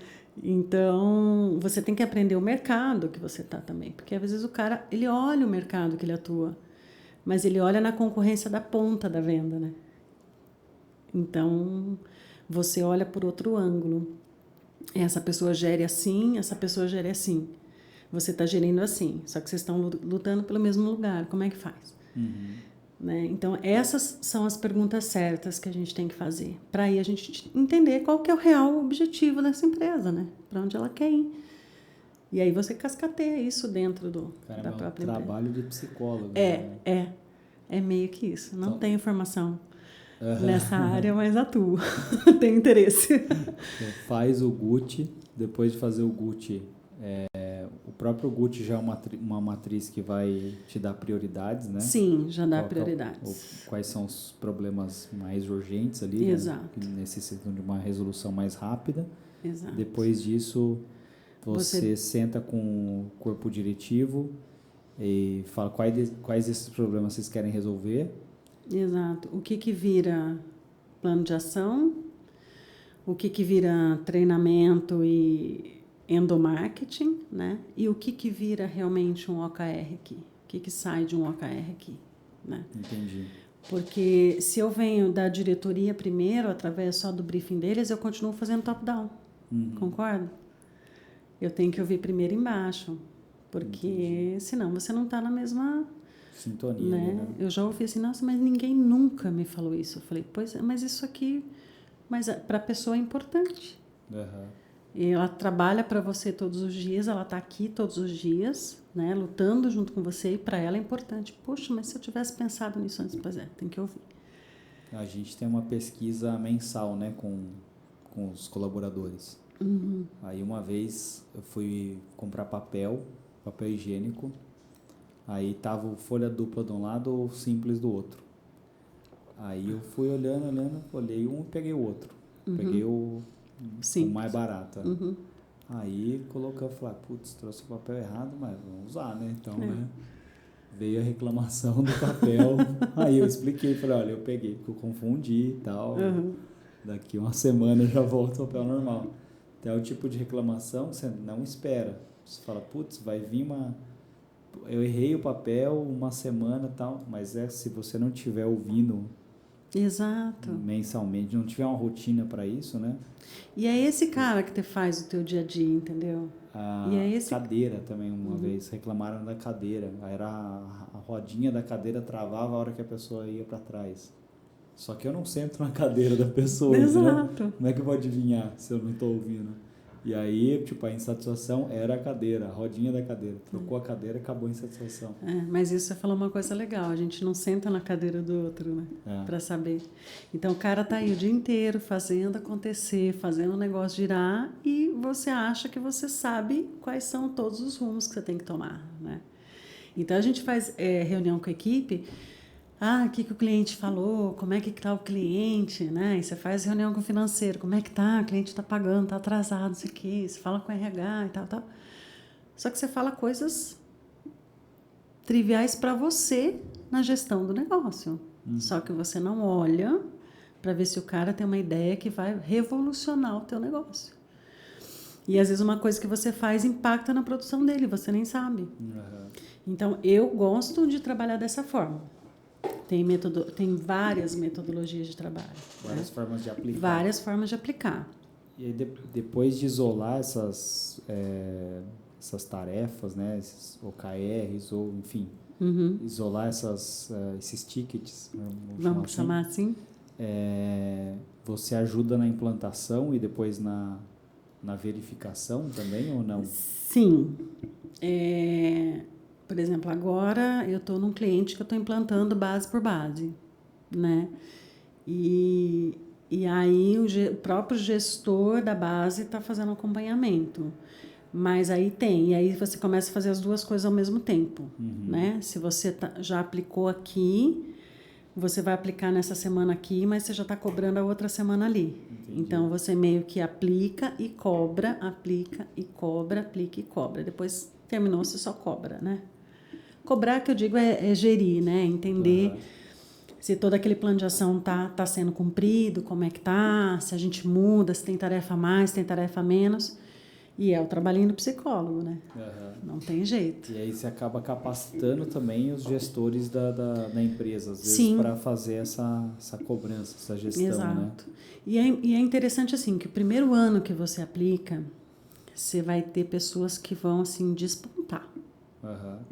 Então, você tem que aprender o mercado que você está também, porque às vezes o cara, ele olha o mercado que ele atua, mas ele olha na concorrência da ponta da venda, né? Então, você olha por outro ângulo. Essa pessoa gere assim, essa pessoa gere assim. Você está gerindo assim, só que vocês estão lutando pelo mesmo lugar. Como é que faz? Uhum. Né? Então, essas são as perguntas certas que a gente tem que fazer, para aí a gente entender qual que é o real objetivo dessa empresa, né? Para onde ela quer ir. E aí você cascateia isso dentro da própria empresa. Trabalho de psicólogo. É meio que isso. Não Então, tenho formação nessa área, mas atuo. Tenho interesse. Então, faz o Gucci, depois de fazer o Gucci, o próprio Gucci já é uma matriz que vai te dar prioridades, né? Sim, já dá prioridades. Quais são os problemas mais urgentes ali, Exato. Né? Que necessitam de uma resolução mais rápida. Exato. Depois disso, você senta com o corpo diretivo e fala quais desses problemas vocês querem resolver. Exato. O que vira plano de ação, o que vira treinamento e endomarketing, né? E o que vira realmente um OKR aqui? O que sai de um OKR aqui, né? Entendi. Porque se eu venho da diretoria primeiro, através só do briefing deles, eu continuo fazendo top-down. Concorda? Eu tenho que ouvir primeiro embaixo, porque senão você não está na mesma sintonia, né? Eu já ouvi assim, nossa, mas ninguém nunca me falou isso. Eu falei, pois é, mas isso aqui, para a pessoa é importante. E ela trabalha para você todos os dias, ela está aqui todos os dias, né, lutando junto com você, e para ela é importante. Poxa, mas se eu tivesse pensado nisso antes, pois é, tem que ouvir. A gente tem uma pesquisa mensal, né, com os colaboradores. Aí uma vez eu fui comprar papel higiênico, aí tava o folha dupla de um lado ou simples do outro. Aí eu fui olhando, olhei um e peguei o outro. Peguei o mais barato. Aí eu falei, putz, trouxe o papel errado, mas vamos usar, né? Então, né? Veio a reclamação do papel. Aí eu expliquei, falei, olha, eu peguei porque eu confundi e tal. Daqui uma semana eu já volto ao papel normal. Então é o tipo de reclamação que você não espera. Você fala, putz, vai vir eu errei o papel uma semana e tal, mas se você não estiver ouvindo Exato. mensalmente, não tiver uma rotina para isso, né? E é esse cara que te faz o teu dia a dia, entendeu? E é esse... cadeira também, uma vez, reclamaram da cadeira. Era a rodinha da cadeira travava a hora que a pessoa ia para trás. Só que eu não sento na cadeira da pessoa, Exato. Entendeu? Como é que eu vou adivinhar se eu não estou ouvindo? E aí, tipo, a insatisfação era a cadeira, a rodinha da cadeira. Trocou a cadeira, acabou a insatisfação. Mas isso você falou uma coisa legal, a gente não senta na cadeira do outro, né? Para saber. Então, o cara tá aí o dia inteiro fazendo acontecer, fazendo o negócio girar e você acha que você sabe quais são todos os rumos que você tem que tomar, né? Então, a gente faz reunião com a equipe... o que o cliente falou, como é que está o cliente, né? E você faz reunião com o financeiro, como é que tá, o cliente está pagando, está atrasado, isso aqui, você fala com o RH e tal. Só que você fala coisas triviais para você na gestão do negócio. Só que você não olha para ver se o cara tem uma ideia que vai revolucionar o teu negócio. E às vezes uma coisa que você faz impacta na produção dele, você nem sabe. Então, eu gosto de trabalhar dessa forma. Tem várias metodologias de trabalho. Várias formas de aplicar. Várias formas de aplicar. E aí, depois de isolar essas tarefas, né, esses OKRs, ou enfim, isolar esses tickets, vamos chamar assim? Você ajuda na implantação e depois na verificação também, ou não? Sim. Por exemplo, agora eu estou num cliente que eu estou implantando base por base, né? E aí o próprio gestor da base está fazendo acompanhamento. Mas aí e aí você começa a fazer as duas coisas ao mesmo tempo, né? Se você já aplicou aqui, você vai aplicar nessa semana aqui, mas você já está cobrando a outra semana ali. Entendi. Então, você meio que aplica e cobra, aplica e cobra, aplica e cobra. Depois, terminou, você só cobra, né? Cobrar, que eu digo, é gerir, né? Entender se todo aquele plano de ação tá sendo cumprido, como é que tá, se a gente muda, se tem tarefa a mais, se tem tarefa a menos. E é o trabalhinho do psicólogo, né? Não tem jeito. E aí você acaba capacitando também os gestores da empresa, às vezes, para fazer essa cobrança, essa gestão, Exato. né? E é interessante, assim, que o primeiro ano que você aplica, você vai ter pessoas que vão, assim, despontar.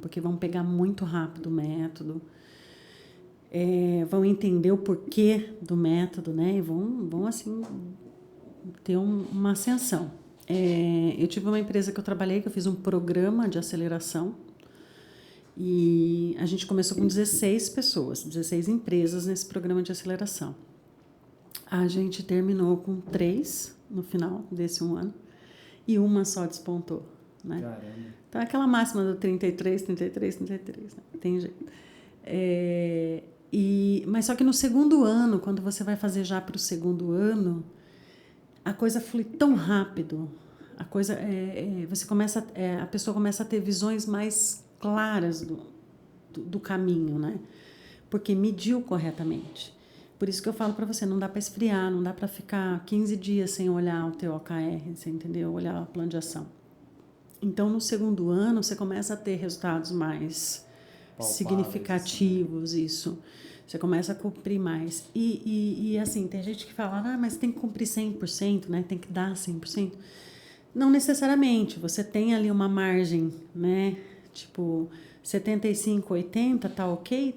Porque vão pegar muito rápido o método, vão entender o porquê do método, né? E vão assim, ter uma ascensão. Eu tive uma empresa que eu trabalhei, que eu fiz um programa de aceleração, e a gente começou com 16 pessoas, 16 empresas nesse programa de aceleração. A gente terminou com 3 no final desse ano, e uma só despontou, né? Caramba. Então, aquela máxima do 33, 33, 33, né? Tem jeito. Mas só que no segundo ano, quando você vai fazer já para o segundo ano, a coisa flui tão rápido, a pessoa começa a ter visões mais claras do caminho, né? Porque mediu corretamente. Por isso que eu falo para você, não dá para esfriar, não dá para ficar 15 dias sem olhar o teu OKR, você entendeu? Olhar o plano de ação. Então, no segundo ano, você começa a ter resultados mais significativos, assim. Isso. Você começa a cumprir mais. E assim, tem gente que fala, mas tem que cumprir 100%, né? Tem que dar 100%. Não necessariamente. Você tem ali uma margem, né? Tipo, 75, 80, tá ok?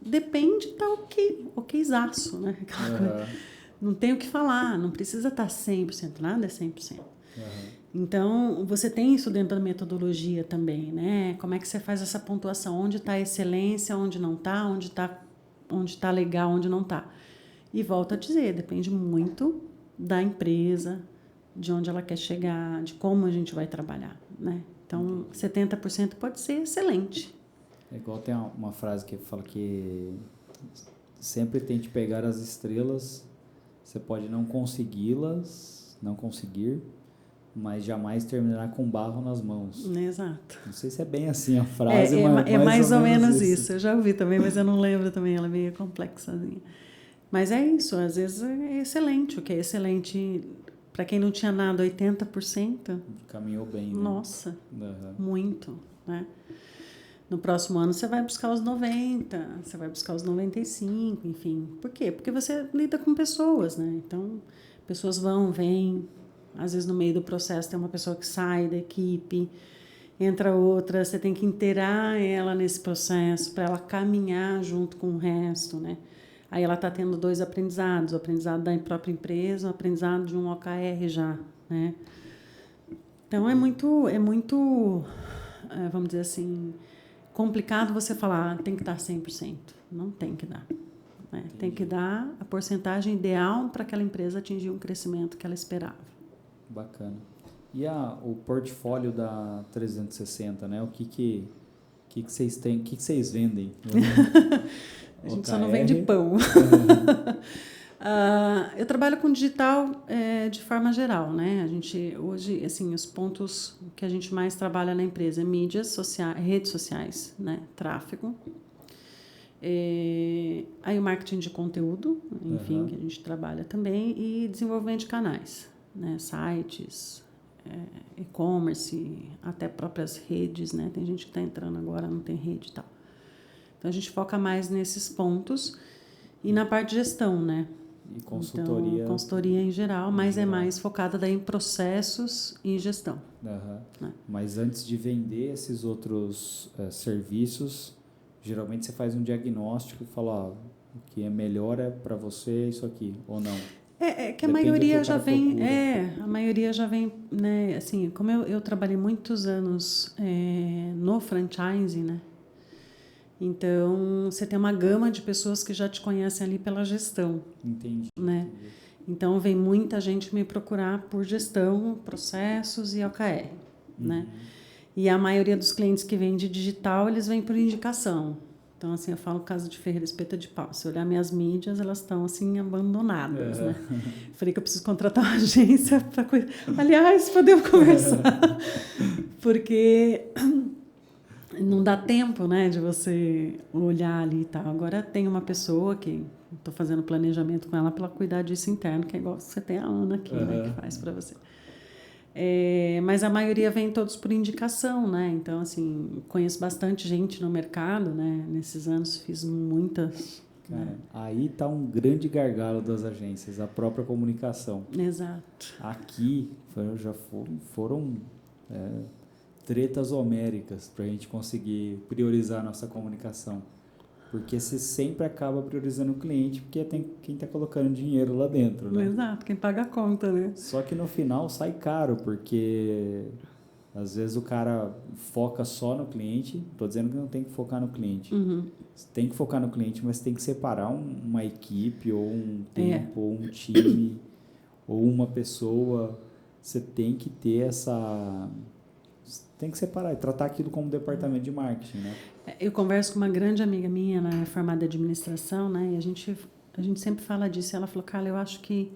Depende, tá ok. Okzaço, né? Aquela coisa. Não tem o que falar, não precisa estar 100%, nada é 100%. Então, você tem isso dentro da metodologia também, né? Como é que você faz essa pontuação? Onde está a excelência, onde não está, onde tá legal, onde não está. E volto a dizer, depende muito da empresa, de onde ela quer chegar, de como a gente vai trabalhar, né? Então, 70% pode ser excelente. É igual tem uma frase que fala que sempre tente pegar as estrelas, você pode não conseguir, mas jamais terminará com barro nas mãos. Exato. Não sei se é bem assim a frase, mas é mais ou menos isso. Eu já ouvi também, mas eu não lembro também, ela é meio complexazinha. Mas é isso, às vezes é excelente, o que é excelente para quem não tinha nada, 80%. Caminhou bem, né? Nossa, muito, né? No próximo ano você vai buscar os 90, você vai buscar os 95, enfim. Por quê? Porque você lida com pessoas, né? Então, pessoas vão, vêm. Às vezes, no meio do processo, tem uma pessoa que sai da equipe, entra outra, você tem que inteirar ela nesse processo para ela caminhar junto com o resto, né? Aí ela está tendo 2 aprendizados, o aprendizado da própria empresa, o aprendizado de um OKR já, né? Então, é muito, vamos dizer assim, complicado você falar, tem que dar 100%. Não tem que dar. Né? Tem que dar a porcentagem ideal para aquela empresa atingir um crescimento que ela esperava. Bacana. E o portfólio da 360, né? O que vocês têm, o que vocês vendem? A gente só não vende pão. Eu trabalho com digital de forma geral, né? A gente, hoje, assim, os pontos que a gente mais trabalha na empresa é mídias sociais, redes sociais, né? Tráfego. Aí o marketing de conteúdo, enfim, que a gente trabalha também, e desenvolvimento de canais, né? Sites, e-commerce, até próprias redes, né? Tem gente que está entrando agora, não tem rede e tal. Então, a gente foca mais nesses pontos e na parte de gestão, né? E consultoria. Então, consultoria em geral, mas é mais focada daí em processos e gestão. Né? Mas antes de vender esses outros serviços, geralmente você faz um diagnóstico e fala, ó, o que é melhor é para você isso aqui, ou não? Que a maioria já vem, a maioria já vem, né, assim, como eu trabalhei muitos anos no franchising, né? Então, você tem uma gama de pessoas que já te conhecem ali pela gestão. Entendi. Né? Então, vem muita gente me procurar por gestão, processos e OKR. Né? E a maioria dos clientes que vêm de digital, eles vêm por indicação. Então, assim, eu falo caso de Ferreira Espeta de Pau. Se olhar minhas mídias, elas estão, assim, abandonadas, né? Falei que eu preciso contratar uma agência para cuidar. Aliás, podemos conversar. Porque não dá tempo, né, de você olhar ali e tal. Agora tem uma pessoa que estou fazendo planejamento com ela para ela cuidar disso interno, que é igual você tem a Ana aqui, né, que faz para você. Mas a maioria vem todos por indicação, né? Então, assim, conheço bastante gente no mercado, né? Nesses anos fiz muitas. Cara, né? Aí tá um grande gargalo das agências, a própria comunicação. Exato. Aqui foram tretas homéricas para a gente conseguir priorizar a nossa comunicação. Porque você sempre acaba priorizando o cliente, porque tem quem está colocando dinheiro lá dentro, né? Exato, quem paga a conta, né? Só que no final sai caro, porque às vezes o cara foca só no cliente. Estou dizendo que não tem que focar no cliente. Você tem que focar no cliente, mas tem que separar uma equipe, ou um tempo, ou um time, ou uma pessoa. Você tem que ter tem que separar e tratar aquilo como departamento de marketing, né? Eu converso com uma grande amiga minha, ela é formada em administração, né? E a gente sempre fala disso. Ela falou, Carla, eu acho que,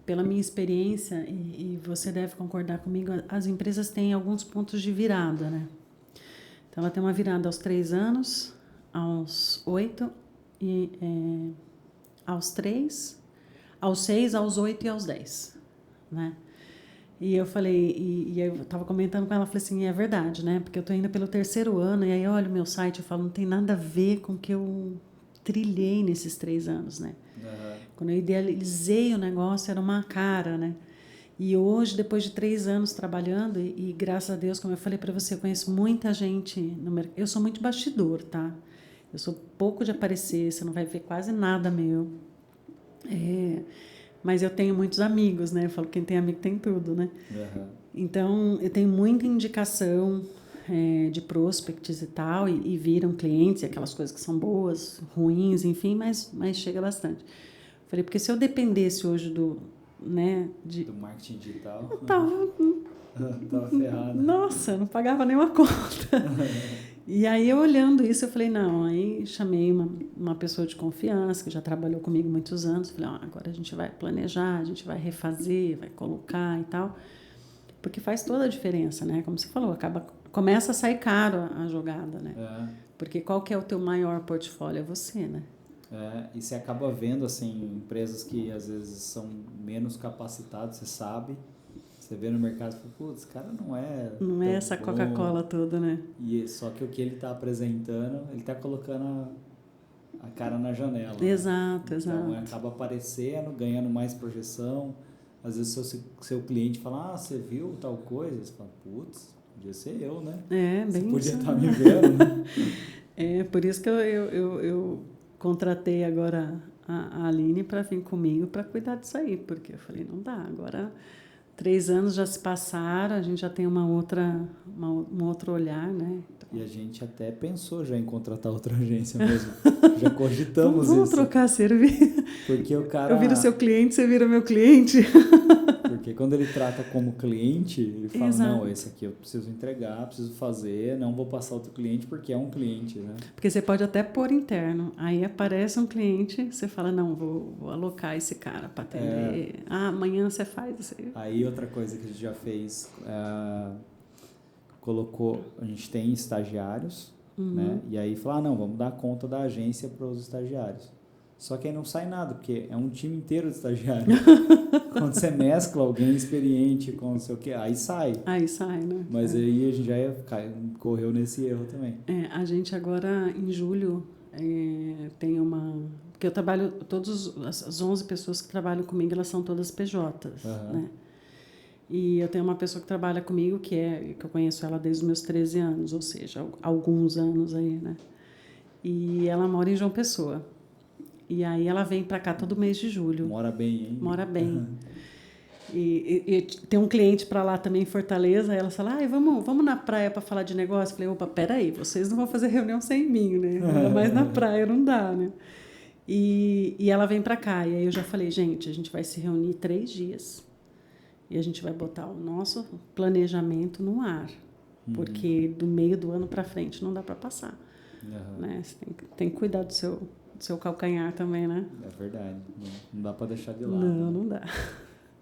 pela minha experiência, e você deve concordar comigo, as empresas têm alguns pontos de virada, né? Então, ela tem uma virada aos 3 anos, aos 8, aos 3, aos 6, aos 8 e aos 10, né? E eu falei, e eu estava comentando com ela, falei assim, é verdade, né? Porque eu estou indo pelo 3º ano, e aí eu olho o meu site e falo, não tem nada a ver com o que eu trilhei nesses 3 anos, né? Quando eu idealizei o negócio, era uma cara, né? E hoje, depois de 3 anos trabalhando, e graças a Deus, como eu falei para você, eu conheço muita gente no mercado. Eu sou muito bastidor, tá? Eu sou pouco de aparecer, você não vai ver quase nada meu. Mas eu tenho muitos amigos, né? Eu falo que quem tem amigo tem tudo, né? Então, eu tenho muita indicação de prospects e tal, e viram clientes, aquelas coisas que são boas, ruins, enfim, mas chega bastante. Falei, porque se eu dependesse hoje do marketing digital, eu tava ferrado. Nossa, não pagava nenhuma conta. E aí, eu olhando isso, eu falei, não, aí chamei uma pessoa de confiança, que já trabalhou comigo muitos anos, falei, agora a gente vai planejar, a gente vai refazer, vai colocar e tal, porque faz toda a diferença, né? Como você falou, começa a sair caro a jogada, né? Porque qual que é o teu maior portfólio? É você, né? E você acaba vendo, assim, empresas que às vezes são menos capacitadas, você sabe, Você vê no mercado e fala, putz, esse cara não é... Não é essa Coca-Cola toda, né? Só que o que ele está apresentando, ele está colocando a cara na janela. Exato, né? Então, exato. acaba aparecendo, ganhando mais projeção. Às vezes, seu cliente fala, você viu tal coisa? Você fala, putz, podia ser eu, né? Bem você podia isso. estar me vendo, né? Por isso que eu contratei agora a Aline para vir comigo para cuidar disso aí, porque eu falei, não dá, agora 3 anos já se passaram, a gente já tem um outro olhar, né? Então, e a gente até pensou já em contratar outra agência mesmo, já cogitamos vamos isso. trocar serviço. Porque o cara... Eu viro seu cliente, você vira meu cliente. Porque quando ele trata como cliente, ele fala, Exato. não, esse aqui eu preciso entregar, preciso fazer, não vou passar outro cliente porque é um cliente, né? Porque você pode até pôr interno, aí aparece um cliente, você fala, não, vou alocar esse cara para atender. Amanhã você faz isso aí. Aí outra coisa que a gente já fez, a gente tem estagiários, né? E aí fala, não, vamos dar conta da agência para os estagiários. Só que aí não sai nada, porque é um time inteiro de estagiários. Quando você mescla alguém experiente com não sei o que, aí sai. Aí sai, né? Mas aí a gente já correu nesse erro também. A gente agora, em julho, tem uma... Porque eu trabalho, todas as 11 pessoas que trabalham comigo, elas são todas PJs, né? E eu tenho uma pessoa que trabalha comigo, que eu conheço ela desde os meus 13 anos, ou seja, alguns anos aí, né? E ela mora em João Pessoa. E aí ela vem para cá todo mês de julho. Mora bem, hein? Mora bem. E tem um cliente para lá também em Fortaleza, aí ela fala, vamos na praia para falar de negócio? Eu falei, opa, peraí, vocês não vão fazer reunião sem mim, né? Mas na praia não dá, né? E ela vem para cá, e aí eu já falei, gente, a gente vai se reunir 3 dias. E a gente vai botar o nosso planejamento no ar. Porque do meio do ano para frente não dá para passar. Né? Você tem que cuidar do seu calcanhar também, né? É verdade. Não dá para deixar de lado. Não dá.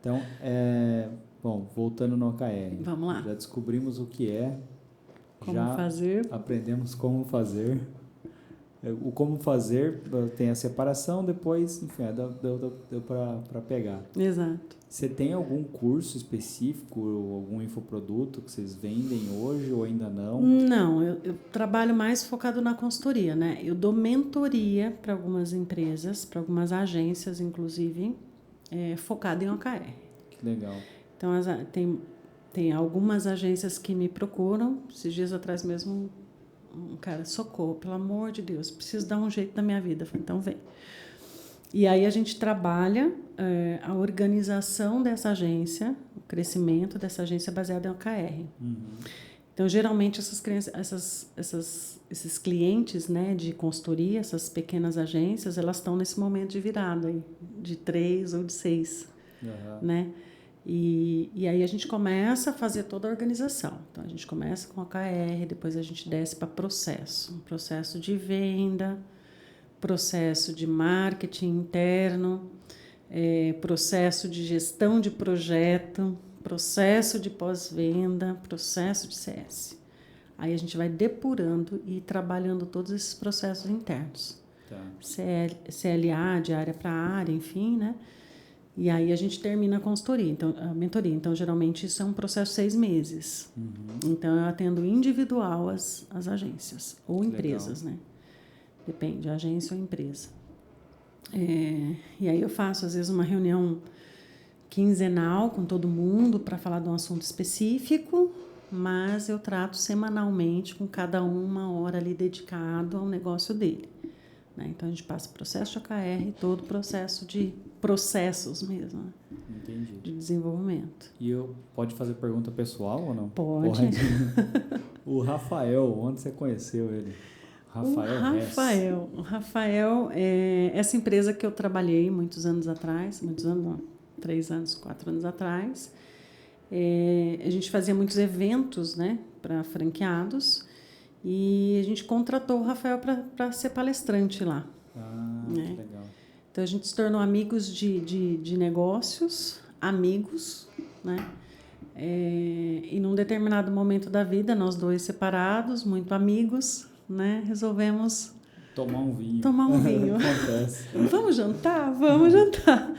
Então, bom, voltando no OKR. Vamos lá. Já descobrimos o que é. Como já fazer. Aprendemos como fazer. O como fazer tem a separação, depois, enfim, deu para pegar. Exato. Você tem algum curso específico, algum infoproduto que vocês vendem hoje ou ainda não? Não, eu trabalho mais focado na consultoria, né? Eu dou mentoria para algumas empresas, para algumas agências, inclusive, focado em OKR. Que legal. Então, tem algumas agências que me procuram. Esses dias atrás mesmo, um cara, socorro, pelo amor de Deus, preciso dar um jeito na minha vida. Eu falei, então vem. E aí a gente trabalha a organização dessa agência, o crescimento dessa agência baseado em OKR. Então, geralmente, esses clientes, né, de consultoria, essas pequenas agências, elas estão nesse momento de virada, aí, de 3 ou de 6. Né? E aí a gente começa a fazer toda a organização. Então, a gente começa com OKR, depois a gente desce para processo. Um processo de venda, processo de marketing interno, processo de gestão de projeto, processo de pós-venda, processo de CS. Aí a gente vai depurando e trabalhando todos esses processos internos. Tá. CLA, de área para área, enfim, né? E aí a gente termina a mentoria. Então, geralmente, isso é um processo de 6 meses. Então, eu atendo individual as agências ou empresas, né? Depende, agência ou empresa. E aí eu faço, às vezes, uma reunião quinzenal com todo mundo para falar de um assunto específico, mas eu trato semanalmente com cada um 1 hora ali dedicado ao negócio dele. Né? Então, a gente passa o processo de OKR, todo o processo de processos mesmo, né? Entendi. De desenvolvimento. E pode fazer pergunta pessoal ou não? Pode. O Rafael, onde você conheceu ele? O Rafael é essa empresa que eu trabalhei muitos anos atrás, 3 anos, 4 anos atrás. A gente fazia muitos eventos, né, para franqueados, e a gente contratou o Rafael para ser palestrante lá. Né? Que legal. Então, a gente se tornou amigos de negócios, amigos, né? E num determinado momento da vida, nós 2 separados, muito amigos, né? Resolvemos tomar um vinho. Acontece. Vamos jantar?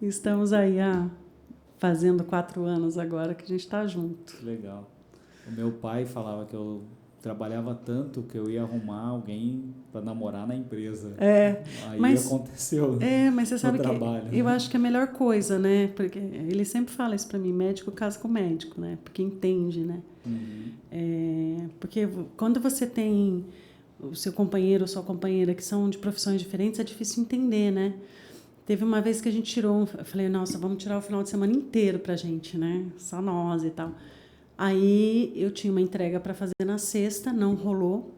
Estamos aí há fazendo 4 anos agora que a gente está junto. Legal. O meu pai falava que eu trabalhava tanto que eu ia arrumar alguém para namorar na empresa. Aí aconteceu mas você sabe no trabalho. Eu acho que é a melhor coisa, né? Porque ele sempre fala isso para mim, médico casa com médico, né? Porque entende, né? Porque quando você tem o seu companheiro ou sua companheira que são de profissões diferentes, é difícil entender, né? Teve uma vez que a gente tirou, eu falei, nossa, vamos tirar o final de semana inteiro pra gente, né? Só nós e tal. Aí eu tinha uma entrega para fazer na sexta, não rolou.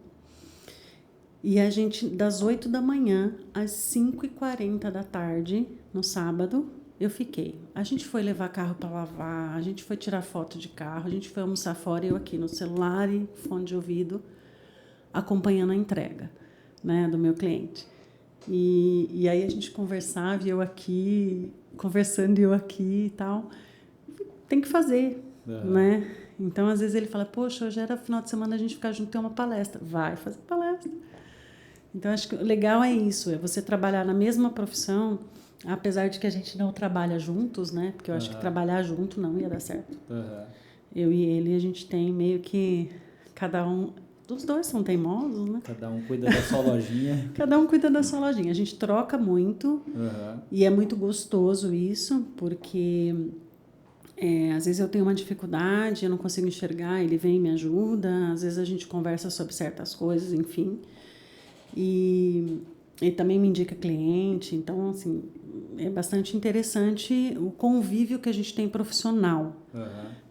E a gente, das 8 da manhã às 5h40 da tarde, no sábado, eu fiquei. A gente foi levar carro para lavar, a gente foi tirar foto de carro, a gente foi almoçar fora, eu aqui no celular e fone de ouvido, acompanhando a entrega, né, do meu cliente. E aí a gente conversava, e eu aqui, conversando e eu aqui e tal. Tem que fazer, né? Então, às vezes ele fala, poxa, hoje era final de semana a gente ficar junto e ter uma palestra. Vai fazer palestra. Então, acho que o legal é isso, é você trabalhar na mesma profissão, apesar de que a gente não trabalha juntos, né? Porque eu acho que trabalhar junto não ia dar certo. Eu e ele, a gente tem meio que cada um... Os dois são teimosos, né? Cada um cuida da sua lojinha. Cada um cuida da sua lojinha. A gente troca muito e é muito gostoso isso, porque às vezes eu tenho uma dificuldade, eu não consigo enxergar, ele vem e me ajuda, às vezes a gente conversa sobre certas coisas, enfim. E ele também me indica cliente, então, assim, é bastante interessante o convívio que a gente tem profissional.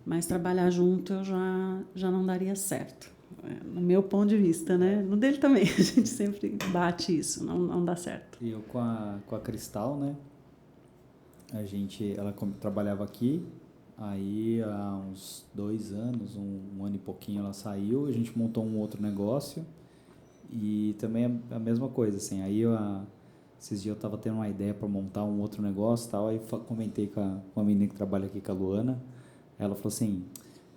Mas trabalhar junto eu já não daria certo. No meu ponto de vista, né? No dele também, a gente sempre bate isso, não dá certo. E eu com a Cristal, né? Ela trabalhava aqui, aí há uns 2 anos, um ano e pouquinho ela saiu, a gente montou um outro negócio e também é a mesma coisa, assim, aí esses dias eu tava tendo uma ideia para montar um outro negócio e tal, aí comentei com a menina que trabalha aqui, com a Luana, ela falou assim...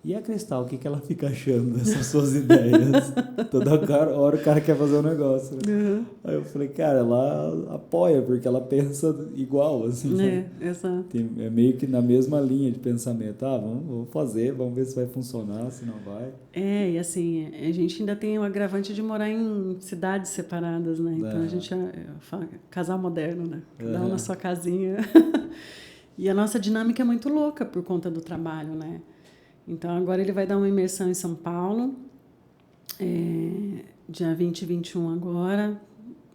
E a Cristal, o que ela fica achando dessas suas ideias? Toda hora o cara quer fazer um negócio. Né? Aí eu falei, cara, ela apoia, porque ela pensa igual, assim. Exato. É meio que na mesma linha de pensamento. Vamos fazer, vamos ver se vai funcionar, se não vai. E assim, a gente ainda tem o agravante de morar em cidades separadas, né? Então a gente fala casal moderno, né? Cada um na sua casinha. E a nossa dinâmica é muito louca por conta do trabalho, né? Então, agora ele vai dar uma imersão em São Paulo, dia 20 e 21 agora,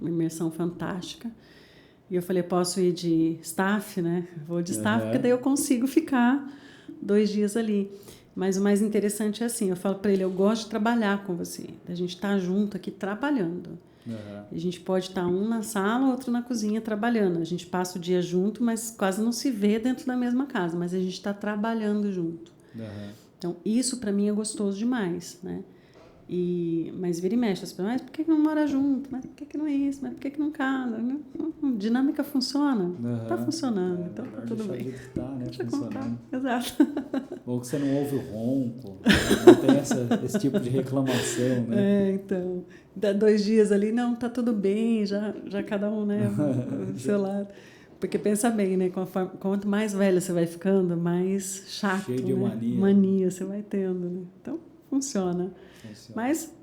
uma imersão fantástica. E eu falei, posso ir de staff, né? Vou de staff, porque daí eu consigo ficar 2 dias ali. Mas o mais interessante é assim, eu falo para ele, eu gosto de trabalhar com você. A gente está junto aqui trabalhando. A gente pode estar um na sala, outro na cozinha trabalhando. A gente passa o dia junto, mas quase não se vê dentro da mesma casa, mas a gente está trabalhando junto. Então, isso para mim é gostoso demais, né? Mas vira e mexe, as pessoas, mas por que não mora junto? Mas por que não é isso? Mas por que não casa? Dinâmica funciona? Tá funcionando, então tá tudo bem. Tá, né? Deixa funcionando. Exato. Ou que você não ouve o ronco, não tem esse tipo de reclamação, né? Então, dá 2 dias ali, não, tá tudo bem, já cada um, né, do seu lado. Porque pensa bem, né? Quanto mais velha você vai ficando, mais chato, cheio de mania você vai tendo, né? Então, funciona. Mas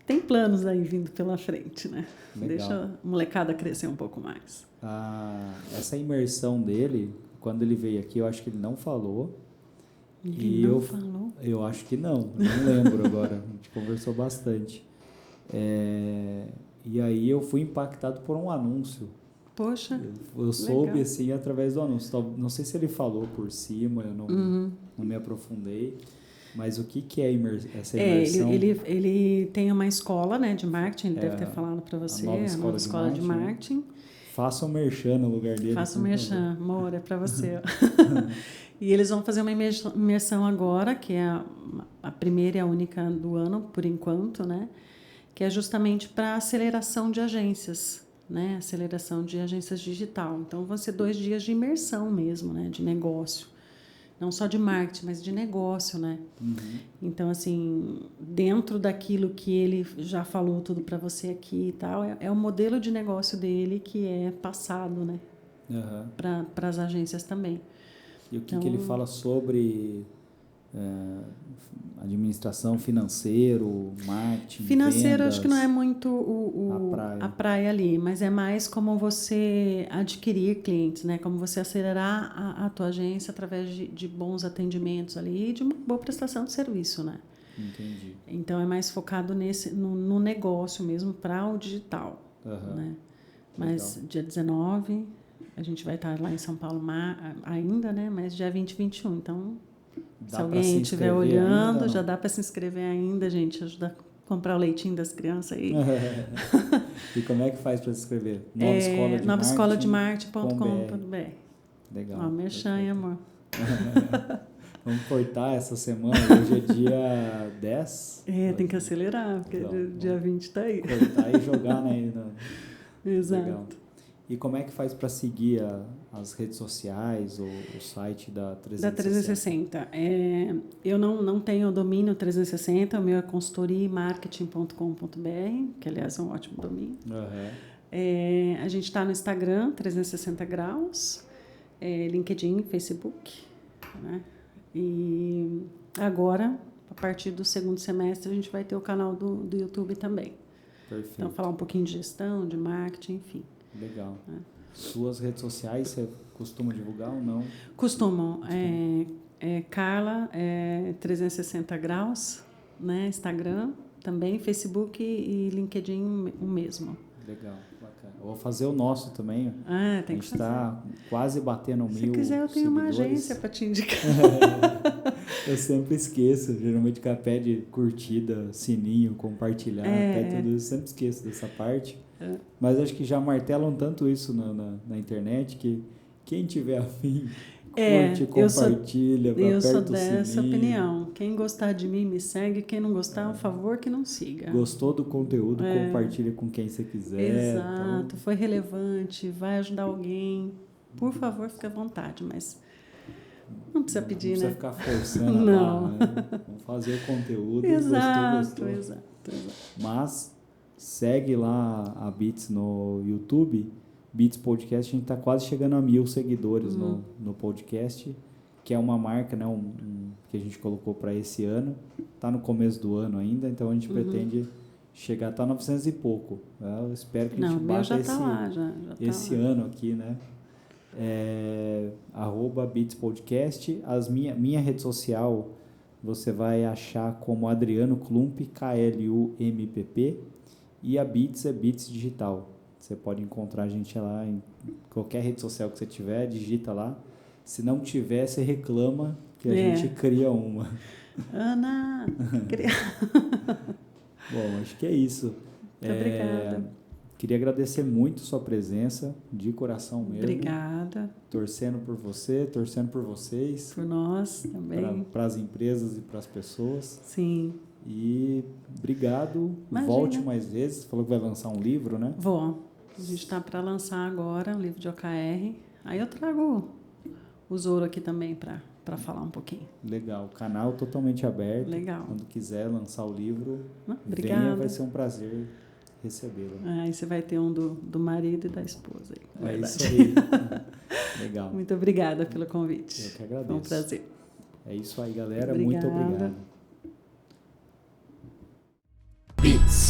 tem planos aí vindo pela frente, né? Legal. Deixa a molecada crescer um pouco mais. Essa imersão dele, quando ele veio aqui, eu acho que ele não falou. Ele não falou? Eu acho que não lembro agora. A gente conversou bastante. E aí eu fui impactado por um anúncio. Poxa, eu soube assim através do anúncio. Não sei se ele falou por cima, eu não me aprofundei. Mas o que é essa imersão? Ele tem uma escola, né, de marketing, ele deve ter falado para você, a nova escola de marketing. Né? Faça um merchan no lugar dele. Faça um merchan, amor, é para você. E eles vão fazer uma imersão agora, que é a primeira e a única do ano, por enquanto, né? Que é justamente para aceleração de agências, né? Aceleração de agências digital. Então, vão ser 2 dias de imersão mesmo, né? De negócio. Não só de marketing, mas de negócio, né? Então, assim, dentro daquilo que ele já falou tudo para você aqui e tal, é o modelo de negócio dele que é passado, né? Para as agências também. E o que ele fala sobre administração, financeiro, marketing, financeiro, vendas? acho que não é muito a praia ali, mas é mais como você adquirir clientes, né? Como você acelerar a tua agência através de bons atendimentos ali e de uma boa prestação de serviço, né? Entendi. Então, é mais focado no negócio mesmo para o digital, né? Mas legal. Dia 19, a gente vai estar lá em São Paulo ainda, né? Mas dia 20 e 21, então... Dá se alguém estiver olhando, ainda, já dá para se inscrever ainda, gente. Ajudar a comprar o leitinho das crianças aí. E como é que faz para se inscrever? Novaescolademarketing.com.br. Legal. Ó, merchan, amor. Vamos cortar essa semana. Hoje é dia 10. Tem que acelerar, porque então, dia 20 está aí. Cortar e jogar, né? Exato. Legal. E como é que faz para seguir as redes sociais ou o site da 360? Da 360. Eu não tenho domínio 360, o meu é consultoriamarketing.com.br, que aliás é um ótimo domínio. A gente está no Instagram, 360 graus, LinkedIn, Facebook, né? E agora, a partir do segundo semestre, a gente vai ter o canal do YouTube também. Perfeito. Então, falar um pouquinho de gestão, de marketing, enfim. Legal. Suas redes sociais, você costuma divulgar ou não? Costumo. Carla, 360 graus, né? Instagram também, Facebook e LinkedIn o mesmo. Legal, bacana. Eu vou fazer o nosso também. Tem que fazer. A gente está quase batendo 1000 seguidores. Se quiser, eu tenho uma agência para te indicar. Eu sempre esqueço. Geralmente o cara pede curtida, sininho, compartilhar, até tudo isso. Eu sempre esqueço dessa parte. Mas acho que já martelam tanto isso na internet que quem tiver afim, curte, compartilha, aperta o sininho. Eu sou dessa opinião. Quem gostar de mim, me segue. Quem não gostar, por favor, que não siga. Gostou do conteúdo, compartilha com quem você quiser. Exato. Então... Foi relevante, vai ajudar alguém. Por favor, fique à vontade, mas... Não precisa pedir, né? Não precisa ficar forçando a barra, né? Vamos fazer o conteúdo. Exato. Mas segue lá a Beats no YouTube, Beats Podcast. A gente está quase chegando a 1000 seguidores no podcast, que é uma marca, né, que a gente colocou para esse ano. Está no começo do ano ainda, então a gente pretende chegar, tá 900 e pouco. Eu espero que a gente bata esse ano aqui, né? @Beats Podcast. Minha rede social você vai achar como Adriano Klumpp, KLUMPP, e a Beats é Beats Digital. Você pode encontrar a gente lá em qualquer rede social que você tiver, digita lá. Se não tiver, você reclama que a gente cria uma. Ana, Bom, acho que é isso. Muito obrigada. Queria agradecer muito sua presença, de coração mesmo. Obrigada. Torcendo por você, torcendo por vocês. Por nós também. Para as empresas e para as pessoas. Sim. E obrigado. Imagina. Volte mais vezes. Você falou que vai lançar um livro, né? Vou. A gente está para lançar agora um livro de OKR. Aí eu trago o Zoro aqui também para falar um pouquinho. Legal. O canal totalmente aberto. Legal. Quando quiser lançar o livro, obrigada. Vai ser um prazer recebê-lo. Aí você vai ter um do marido e da esposa. É isso aí. Legal. Muito obrigada pelo convite. Eu que agradeço. Foi um prazer. É isso aí, galera. Obrigada. Muito obrigado. Beats.